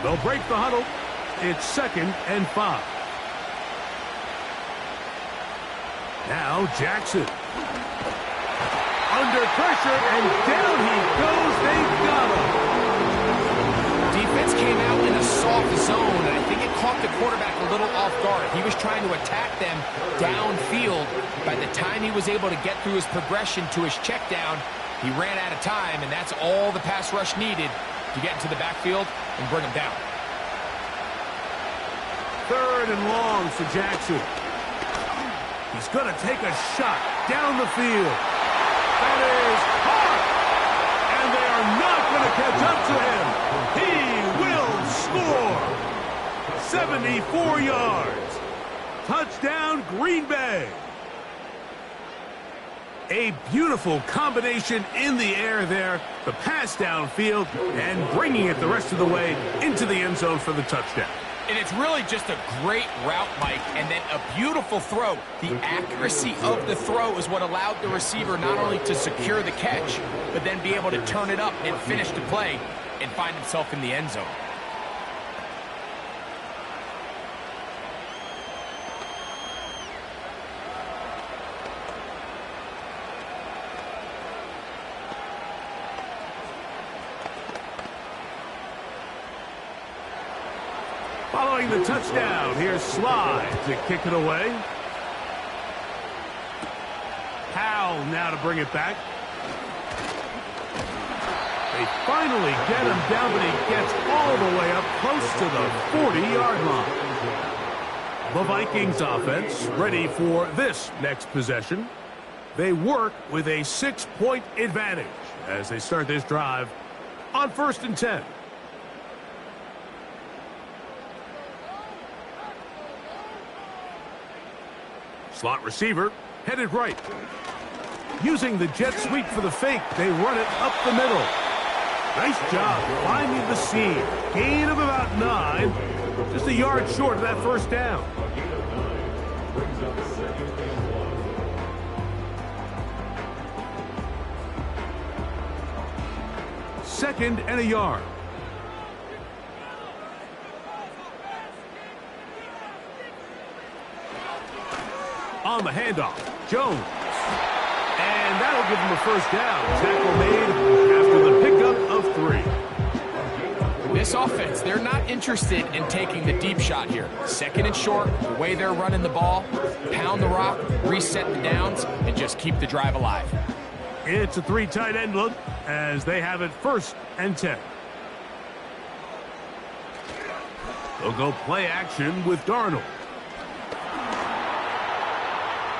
They'll break the huddle. It's 2nd and 5. Now Jackson. Under pressure, and down he goes. They've got him. Defense came out in a soft zone, and I think it caught the quarterback a little off guard. He was trying to attack them downfield. By the time he was able to get through his progression to his check down, he ran out of time, and that's all the pass rush needed to get into the backfield and bring him down. 3rd and long for Jackson. He's going to take a shot down the field. That is hard. And they are not going to catch up to him. He will score. 74 yards. Touchdown, Green Bay. A beautiful combination in the air there. The pass downfield and bringing it the rest of the way into the end zone for the touchdown. And it's really just a great route, Mike, and then a beautiful throw. The accuracy of the throw is what allowed the receiver not only to secure the catch, but then be able to turn it up and finish the play and find himself in the end zone. Following the touchdown, here's Slide to kick it away. Howell now to bring it back. They finally get him down, but he gets all the way up close to the 40-yard line. The Vikings offense ready for this next possession. They work with a 6-point advantage as they start this drive on 1st and 10. Slot receiver, headed right. Using the jet sweep for the fake, they run it up the middle. Nice job finding the seam. Gain of about 9. Just a yard short of that 1st down. Second and a yard. On the handoff, Jones. And that'll give him a 1st down. Tackle made after the pickup of 3. This offense, they're not interested in taking the deep shot here. 2nd and short, the way they're running the ball, pound the rock, reset the downs, and just keep the drive alive. It's a 3 tight end look as they have it 1st and 10. They'll go play action with Darnold.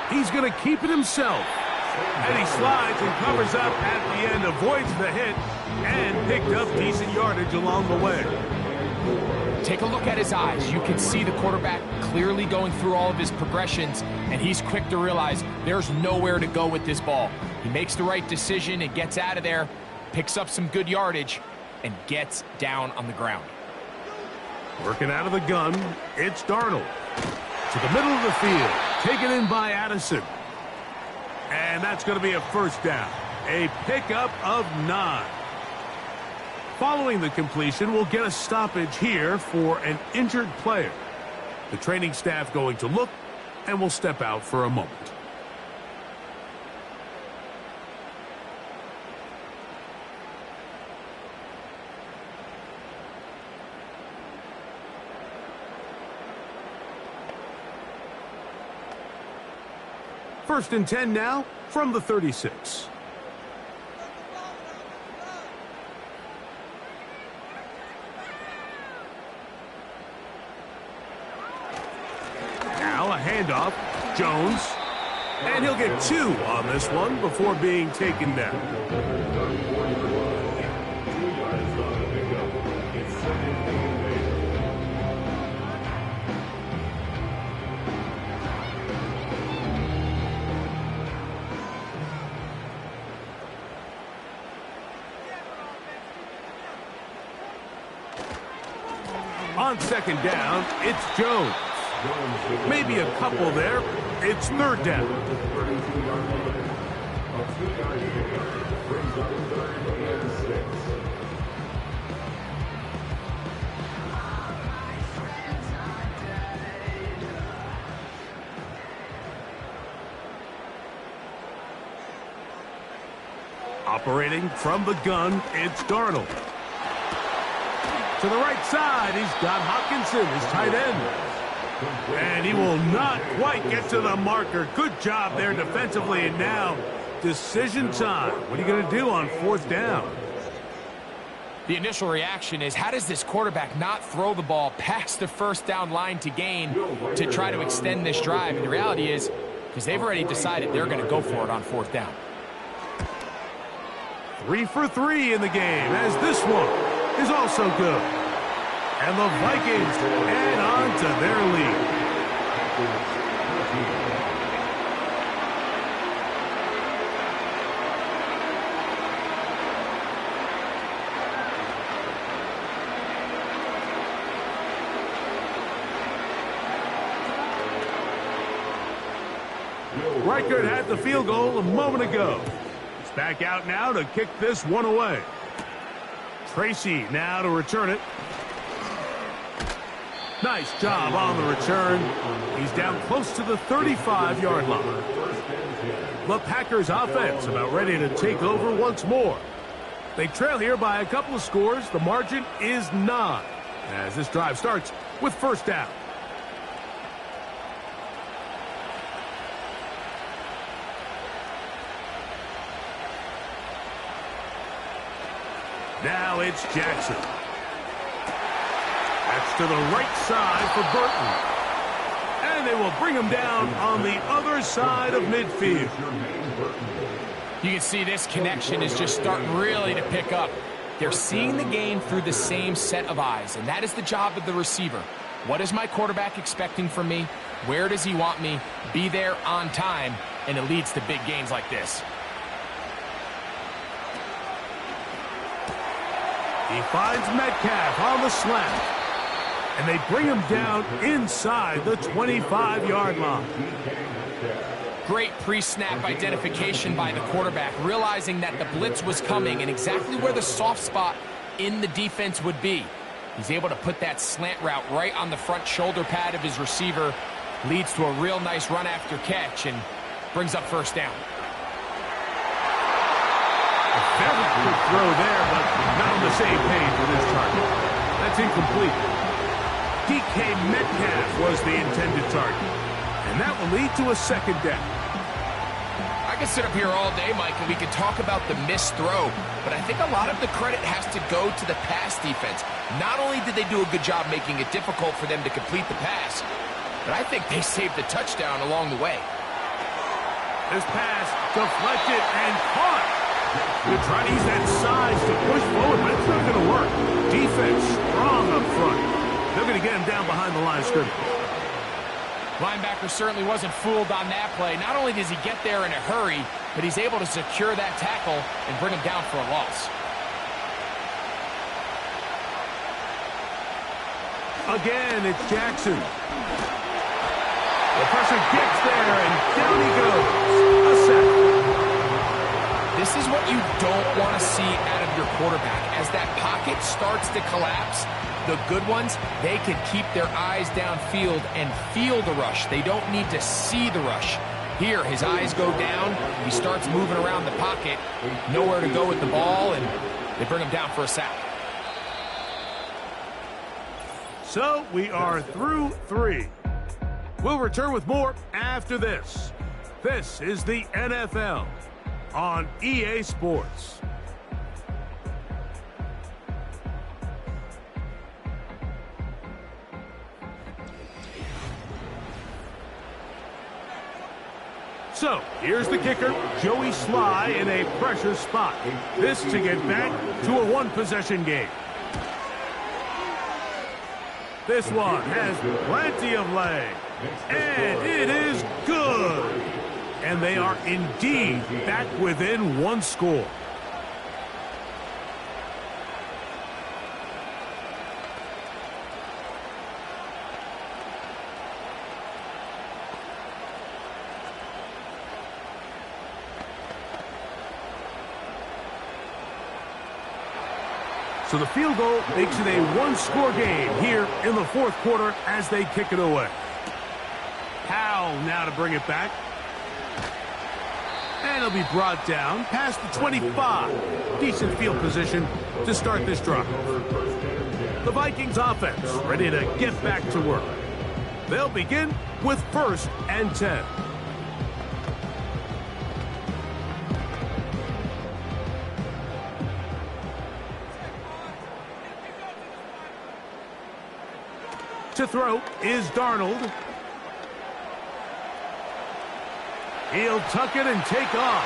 He's going to keep it himself. And he slides and covers up at the end, avoids the hit, and picked up decent yardage along the way. Take a look at his eyes. You can see the quarterback clearly going through all of his progressions, and he's quick to realize there's nowhere to go with this ball. He makes the right decision and gets out of there, picks up some good yardage, and gets down on the ground. Working out of the gun, it's Darnold. To the middle of the field, taken in by Addison. And that's going to be a first down. A pickup of 9. Following the completion, we'll get a stoppage here for an injured player. The training staff going to look, and we'll step out for a moment. First and 10 now from the 36. Now a handoff. Jones. And he'll get 2 on this one before being taken down. On second down, it's Jones. Maybe a couple there. It's third down. Operating from the gun, it's Darnold. To the right side, he's got Hockenson, his tight end. And he will not quite get to the marker. Good job there defensively. And now, decision time. What are you going to do on fourth down? The initial reaction is, how does this quarterback not throw the ball past the first down line to gain to try to extend this drive? And the reality is, because they've already decided they're going to go for it on fourth down. 3 for 3 in the game, as this one is also good. And the Vikings add on to their lead. Reichert had the field goal a moment ago. He's back out now to kick this one away. Tracy now to return it. Nice job on the return. He's down close to the 35-yard line. The Packers offense about ready to take over once more. They trail here by a couple of scores. The margin is 9 as this drive starts with first down. Now it's Jackson. That's to the right side for Burton. And they will bring him down on the other side of midfield. You can see this connection is just starting really to pick up. They're seeing the game through the same set of eyes, and that is the job of the receiver. What is my quarterback expecting from me? Where does he want me? Be there on time, and it leads to big gains like this. He finds Metcalf on the slant. And they bring him down inside the 25-yard line. Great pre-snap identification by the quarterback, realizing that the blitz was coming and exactly where the soft spot in the defense would be. He's able to put that slant route right on the front shoulder pad of his receiver. Leads to a real nice run after catch and brings up first down. A very good throw there, but not on the same page with his target. That's incomplete. DK Metcalf was the intended target. And that will lead to a second down. I I could sit up here all day, Mike, and we could talk about the missed throw, but I think a lot of the credit has to go to the pass defense. Not only did they do a good job making it difficult for them to complete the pass, but I think they saved the touchdown along the way. This pass deflected and caught. They're trying to use that size to push forward, but it's not going to work. Defense strong up front. They're going to get him down behind the line of scrimmage. Linebacker certainly wasn't fooled on that play. Not only does he get there in a hurry, but he's able to secure that tackle and bring him down for a loss. Again, it's Jackson. The pressure gets there, and down he goes. A sack. This is what you don't want to see out of your quarterback. As that pocket starts to collapse, the good ones, they can keep their eyes downfield and feel the rush. They don't need to see the rush. Here, his eyes go down. He starts moving around the pocket. Nowhere to go with the ball, and they bring him down for a sack. So we are through 3. We'll return with more after this. This is the NFL on EA Sports. So, here's the kicker, Joey Sly in a pressure spot. This to get back to a one-possession game. This one has plenty of leg, and it is good. And they are indeed back within one score. So the field goal makes it a one-score game here in the fourth quarter as they kick it away. Powell now to bring it back. And it'll be brought down past the 25. Decent field position to start this drive. The Vikings offense ready to get back to work. They'll begin with 1st and 10. To throw is Darnold. He'll tuck it and take off.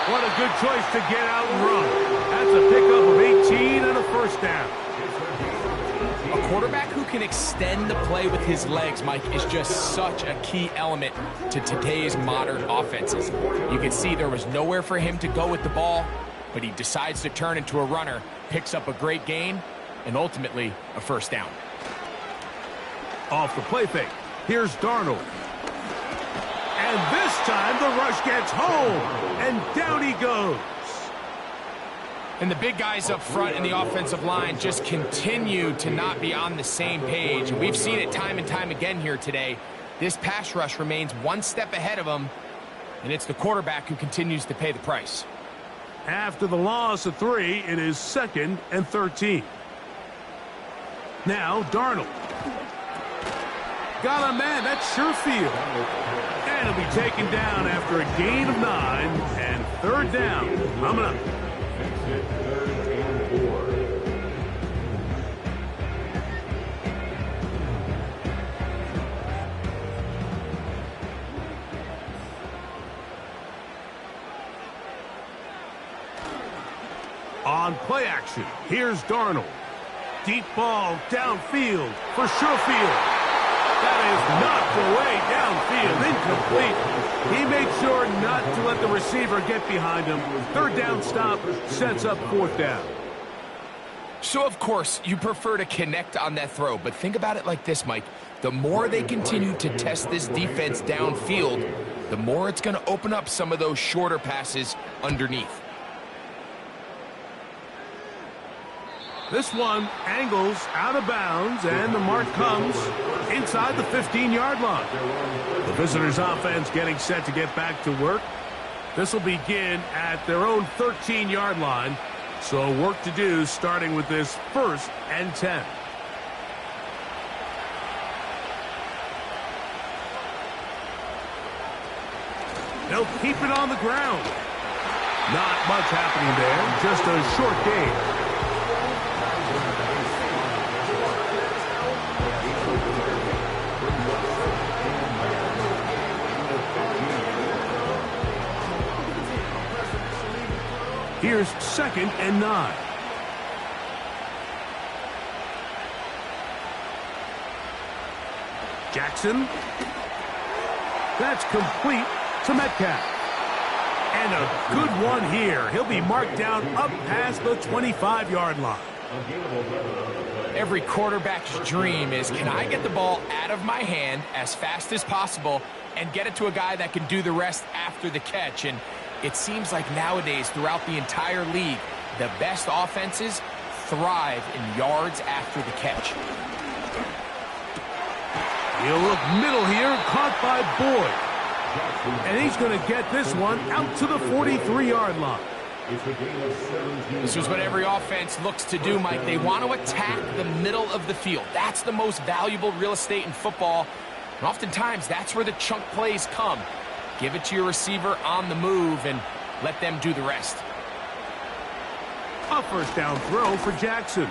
What a good choice to get out and run. That's a pickup of 18 and a first down. A quarterback who can extend the play with his legs, Mike, is just such a key element to today's modern offenses. You can see there was nowhere for him to go with the ball, but he decides to turn into a runner, picks up a great gain, and ultimately a first down. Off the play fake, here's Darnold. And this time the rush gets home, and down he goes. And the big guys up front in the offensive line just continue to not be on the same page. And we've seen it time and time again here today. This pass rush remains one step ahead of them, and it's the quarterback who continues to pay the price. After the loss of 3, it is 2nd and 13. Now Darnold. Got a man, that's Sherfield. And he'll be taken down after a gain of 9 and 3rd down. Coming up. On play action, here's Darnold. Deep ball downfield for Sherfield. That is knocked away downfield, incomplete. He made sure not to let the receiver get behind him. 3rd down stop sets up 4th down. So, of course, you prefer to connect on that throw, but think about it like this, Mike. The more they continue to test this defense downfield, the more it's going to open up some of those shorter passes underneath. This one angles out of bounds, and the mark comes inside the 15-yard line. The visitors' offense getting set to get back to work. This will begin at their own 13-yard line. So work to do starting with this 1st and 10. They'll keep it on the ground. Not much happening there, just a short game. Here's 2nd and 9. Jackson. That's complete to Metcalf. And a good one here. He'll be marked down up past the 25-yard line. Every quarterback's dream is, can I get the ball out of my hand as fast as possible and get it to a guy that can do the rest after the catch? And it seems like nowadays, throughout the entire league, the best offenses thrive in yards after the catch. He'll look middle here, caught by Boyd. And he's going to get this one out to the 43-yard line. This is what every offense looks to do, Mike. They want to attack the middle of the field. That's the most valuable real estate in football. And oftentimes, that's where the chunk plays come. Give it to your receiver on the move and let them do the rest. A first down throw for Jackson.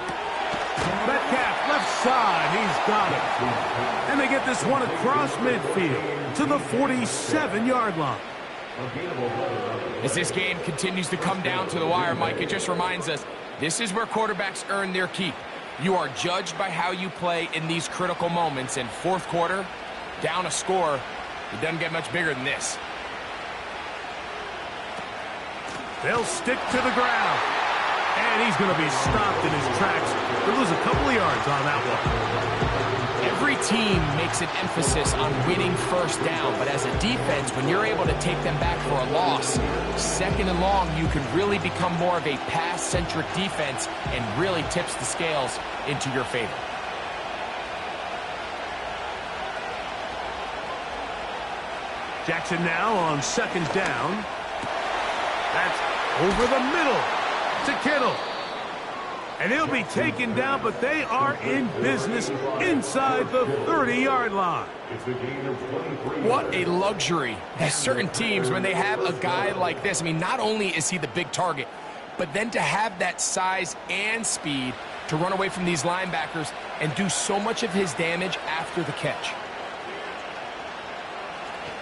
Metcalf, left side, he's got it. And they get this one across midfield to the 47-yard line. As this game continues to come down to the wire, Mike, it just reminds us, this is where quarterbacks earn their keep. You are judged by how you play in these critical moments. And fourth quarter, down a score, it doesn't get much bigger than this. They'll stick to the ground. And he's going to be stopped in his tracks. He'll lose a couple of yards on that one. Every team makes an emphasis on winning first down, but as a defense, when you're able to take them back for a loss, 2nd and long, you can really become more of a pass-centric defense and really tips the scales into your favor. Jackson now on 2nd down. That's over the middle to Kittle. And he'll be taken down, but they are in business inside the 30-yard line. What a luxury. There's certain teams, when they have a guy like this, I mean, not only is he the big target, but then to have that size and speed to run away from these linebackers and do so much of his damage after the catch.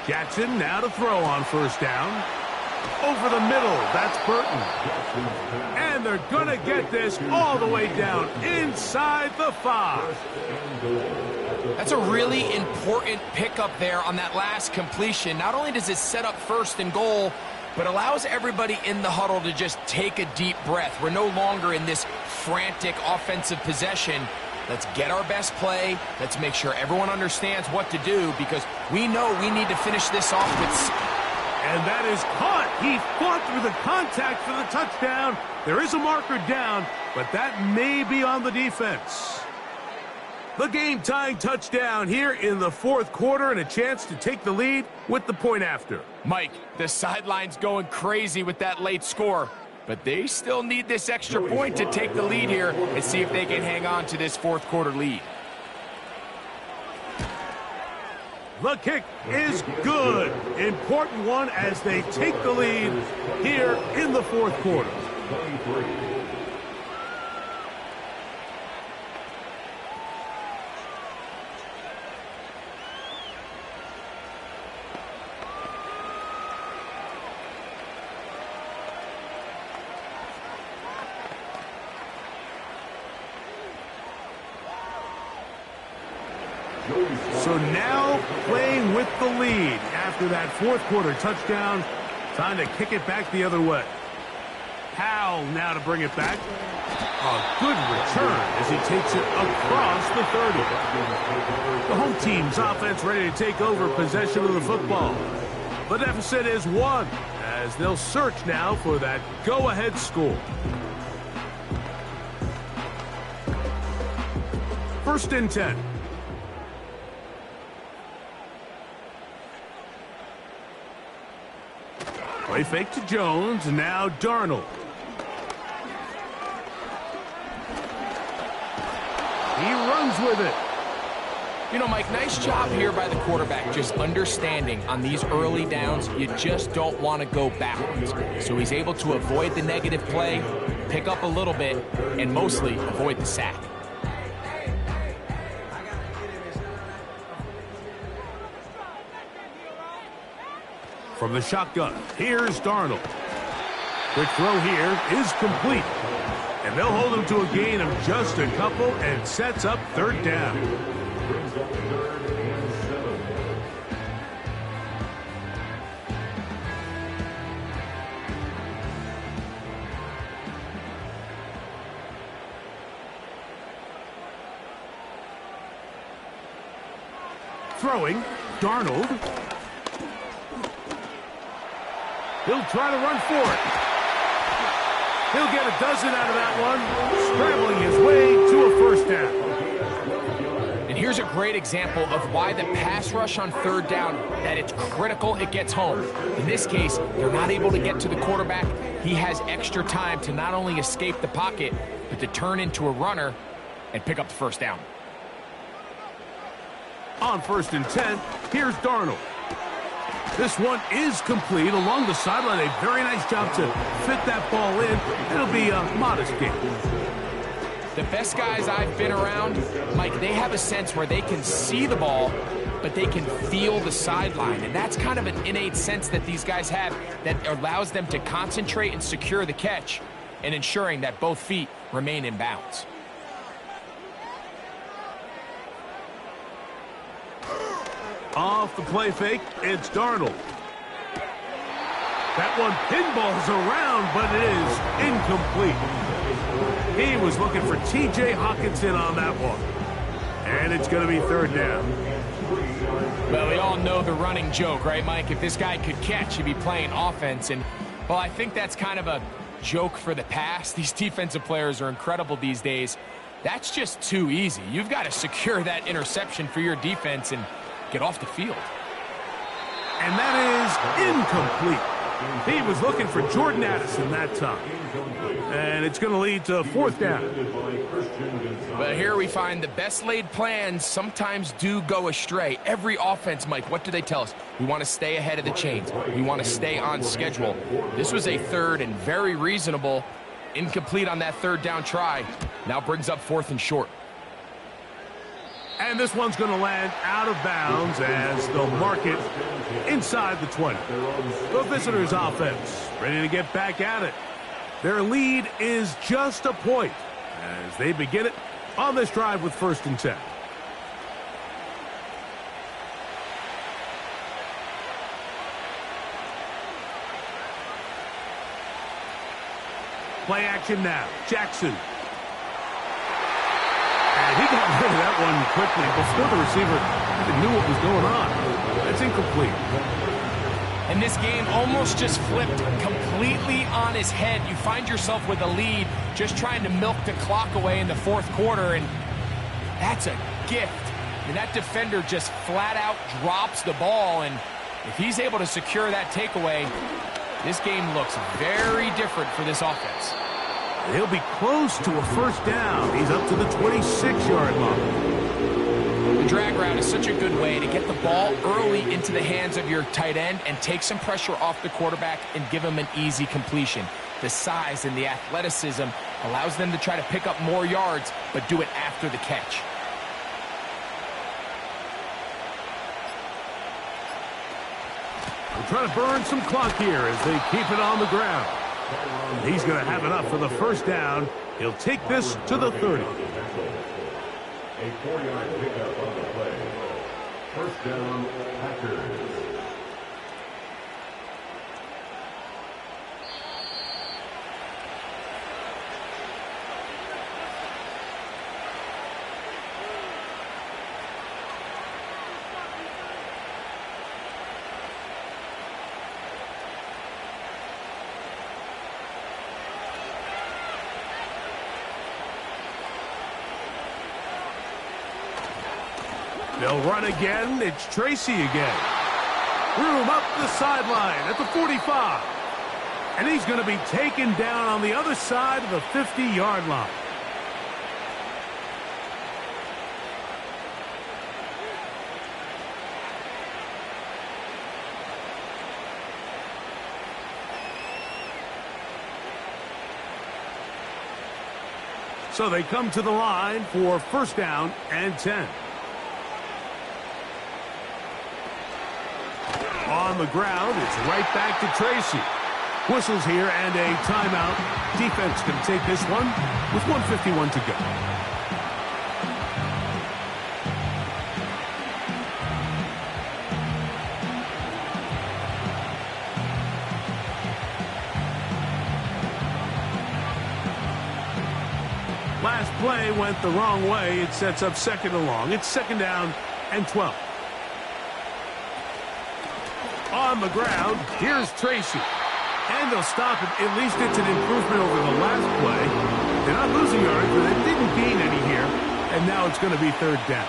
Jackson now to throw on first down. Over the middle, that's Burton. And they're going to get this all the way down inside the 5. That's a really important pickup there on that last completion. Not only does it set up 1st and goal, but allows everybody in the huddle to just take a deep breath. We're no longer in this frantic offensive possession. Let's get our best play. Let's make sure everyone understands what to do, because we know we need to finish this off with... And that is caught. He fought through the contact for the touchdown. There is a marker down, but that may be on the defense. The game-tying touchdown here in the 4th quarter, and a chance to take the lead with the point after. Mike, the sideline's going crazy with that late score, but they still need this extra point to take the lead here and see if they can hang on to this 4th quarter lead. The kick is good. Important one as they take the lead here in the 4th quarter. So now playing with the lead after that 4th quarter touchdown. Time to kick it back the other way. Powell now to bring it back. A good return as he takes it across the 30. The home team's offense ready to take over possession of the football. The deficit is 1 as they'll search now for that go-ahead score. 1st and 10. Play fake to Jones, now Darnold. He runs with it. You know, Mike, nice job here by the quarterback, just understanding on these early downs, you just don't want to go backwards. So he's able to avoid the negative play, pick up a little bit, and mostly avoid the sack. From the shotgun, here's Darnold. Quick throw here is complete. And they'll hold him to a gain of just a couple and sets up third down. Throwing, Darnold. He'll try to run for it. He'll get a dozen out of that one, scrambling his way to a first down. And here's a great example of why the pass rush on third down, that it's critical it gets home. In this case, they're not able to get to the quarterback. He has extra time to not only escape the pocket, but to turn into a runner and pick up the first down. On 1st and 10, here's Darnold. This one is complete along the sideline. A very nice job to fit that ball in. It'll be a modest gain. The best guys I've been around, Mike, they have a sense where they can see the ball, but they can feel the sideline. And that's kind of an innate sense that these guys have that allows them to concentrate and secure the catch and ensuring that both feet remain in bounds. Off the play fake, it's Darnold. That one pinballs around, but it is incomplete. He was looking for T.J. Hawkinson on that one. And it's going to be third down. Well, we all know the running joke, right, Mike? If this guy could catch, he'd be playing offense. And, well, I think that's kind of a joke for the past. These defensive players are incredible these days. That's just too easy. You've got to secure that interception for your defense and get off the field. And that is incomplete. He was looking for Jordan Addison that time. And it's going to lead to fourth down. But here we find the best laid plans sometimes do go astray. Every offense, Mike, what do they tell us? We want to stay ahead of the chains. We want to stay on schedule. This was a third and very reasonable. Incomplete on that third down try. Now brings up 4th and short. And this one's going to land out of bounds as they'll mark it inside the 20. The visitors' offense ready to get back at it. Their lead is just a point as they begin it on this drive with 1st and 10. Play action now. Jackson. And he got rid of that one quickly before the receiver even knew what was going on. That's incomplete. And this game almost just flipped completely on his head. You find yourself with a lead, just trying to milk the clock away in the 4th quarter, and that's a gift. And that defender just flat out drops the ball, and if he's able to secure that takeaway, this game looks very different for this offense. He'll be close to a first down. He's up to the 26-yard line. The drag route is such a good way to get the ball early into the hands of your tight end and take some pressure off the quarterback and give him an easy completion. The size and the athleticism allows them to try to pick up more yards, but do it after the catch. They're trying to burn some clock here as they keep it on the ground. He's going to have enough for the first down. He'll take this to the 30. A 4-yard pickup on the play. First down, Packers. They'll run again. It's Tracy again. Room up the sideline at the 45. And he's going to be taken down on the other side of the 50-yard line. So they come to the line for first down and 10. On the ground, it's right back to Tracy. Whistles here and a timeout. Defense can take this one with 1:51 to go. Last play went the wrong way. It sets up second and long. It's second down and 12. On the ground, here's Tracy. And they'll stop it. At least it's an improvement over the last play. They're not losing yards, but they didn't gain any here. And now it's going to be third down.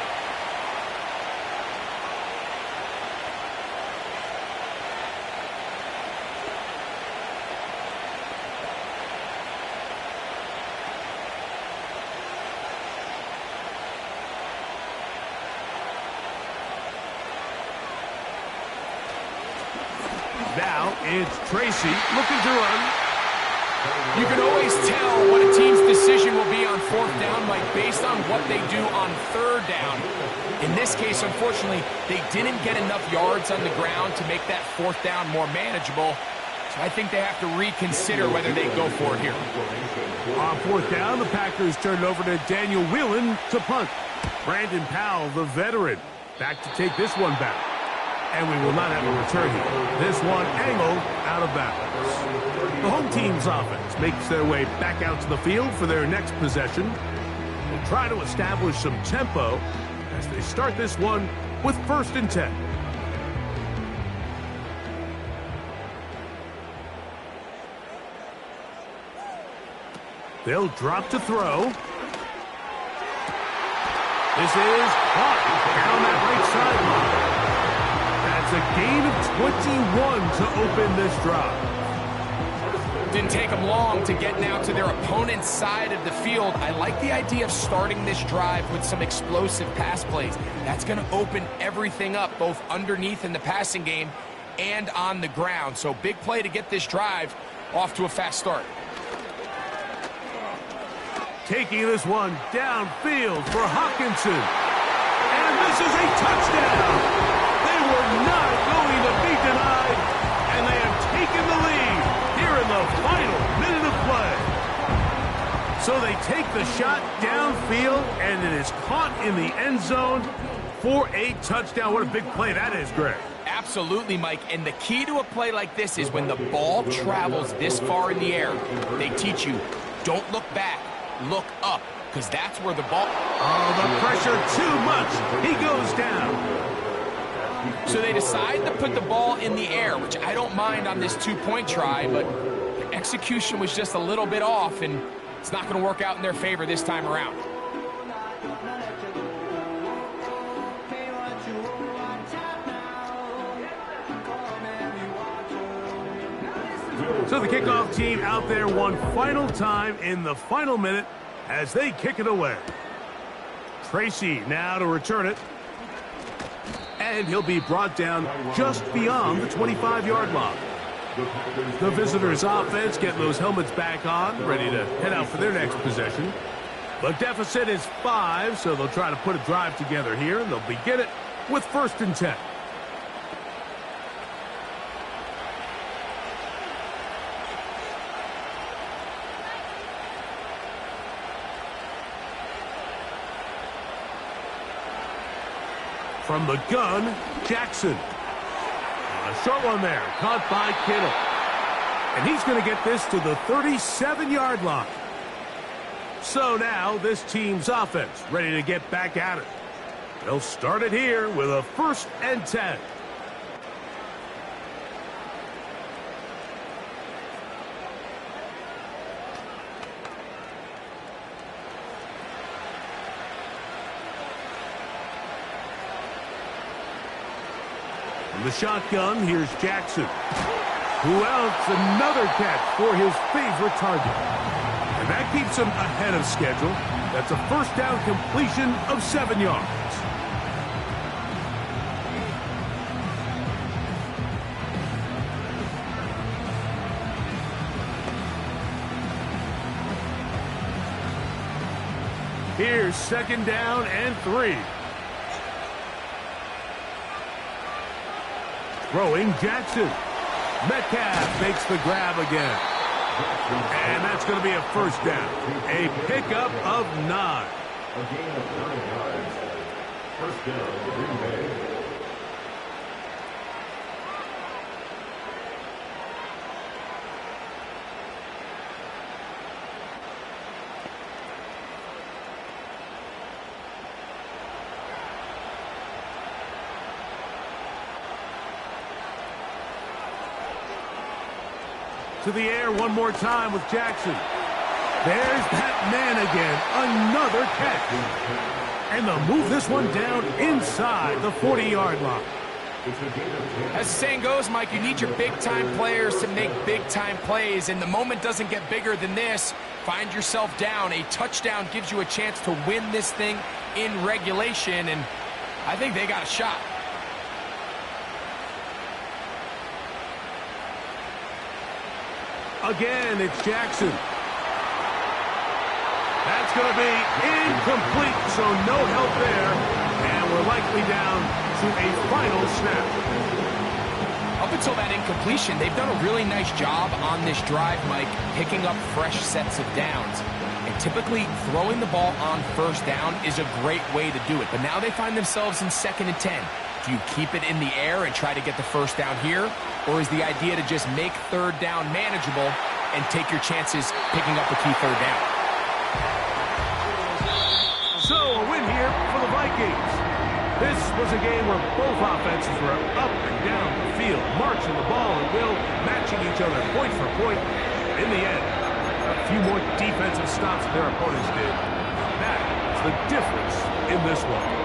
Now it's Tracy looking to run. You can always tell what a team's decision will be on fourth down, Mike, based on what they do on third down. In this case, unfortunately, they didn't get enough yards on the ground to make that fourth down more manageable. So I think they have to reconsider whether they go for it here. On fourth down, the Packers turned over to Daniel Whelan to punt. Brandon Powell, the veteran, back to take this one back. And we will not have a return here. This one angled out of bounds. The home team's offense makes their way back out to the field for their next possession. They'll try to establish some tempo as they start this one with first and 10. They'll drop to throw. This is caught down that right sideline. That's a gain of 21 to open this drive. Didn't take them long to get now to their opponent's side of the field. I like the idea of starting this drive with some explosive pass plays. That's going to open everything up, both underneath in the passing game and on the ground. So big play to get this drive off to a fast start. Taking this one downfield for Hawkinson. And this is a touchdown. They were not going to be denied, and they have taken the lead here in the final minute of play. So they take the shot downfield, and it is caught in the end zone for a touchdown. What a big play that is, Greg. Absolutely, Mike. And the key to a play like this is when the ball travels this far in the air, they teach you, don't look back, look up, because that's where the ball... Oh, the pressure too much. He goes down. So they decide to put the ball in the air, which I don't mind on this two-point try, but the execution was just a little bit off, and it's not going to work out in their favor this time around. So the kickoff team out there one final time in the final minute as they kick it away. Tracy now to return it. And he'll be brought down just beyond the 25-yard line. The visitors' offense getting those helmets back on, ready to head out for their next possession. The deficit is 5, so they'll try to put a drive together here, and they'll begin it with first and 10. From the gun, Jackson. A short one there, caught by Kittle. And he's going to get this to the 37-yard line. So now this team's offense ready to get back at it. They'll start it here with a first and 10. The shotgun, here's Jackson. Who else? Another catch for his favorite target. And that keeps him ahead of schedule. That's a first down completion of 7 yards. Here's 2nd down and 3. Throwing Jackson. Metcalf makes the grab again. And that's going to be a 1st down. A pickup of 9. A gain of 9 yards. 1st down, Green Bay. To the air one more time with Jackson. There's that man again. Another catch. And they'll move this one down inside the 40-yard line. As the saying goes, Mike, you need your big-time players to make big-time plays, and the moment doesn't get bigger than this. Find yourself down. A touchdown gives you a chance to win this thing in regulation, and I think they got a shot. Again, it's Jackson. That's going to be incomplete, so no help there. And we're likely down to a final snap. Up until that incompletion, they've done a really nice job on this drive, Mike, picking up fresh sets of downs. And typically, throwing the ball on 1st down is a great way to do it. But now they find themselves in 2nd and 10. Do you keep it in the air and try to get the 1st down here? Or is the idea to just make 3rd down manageable and take your chances picking up the key 3rd down? So, a win here for the Vikings. This was a game where both offenses were up and down the field, marching the ball and will, matching each other point for point. In the end, a few more defensive stops than their opponents did. That is the difference in this one.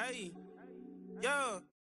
Hey, yeah.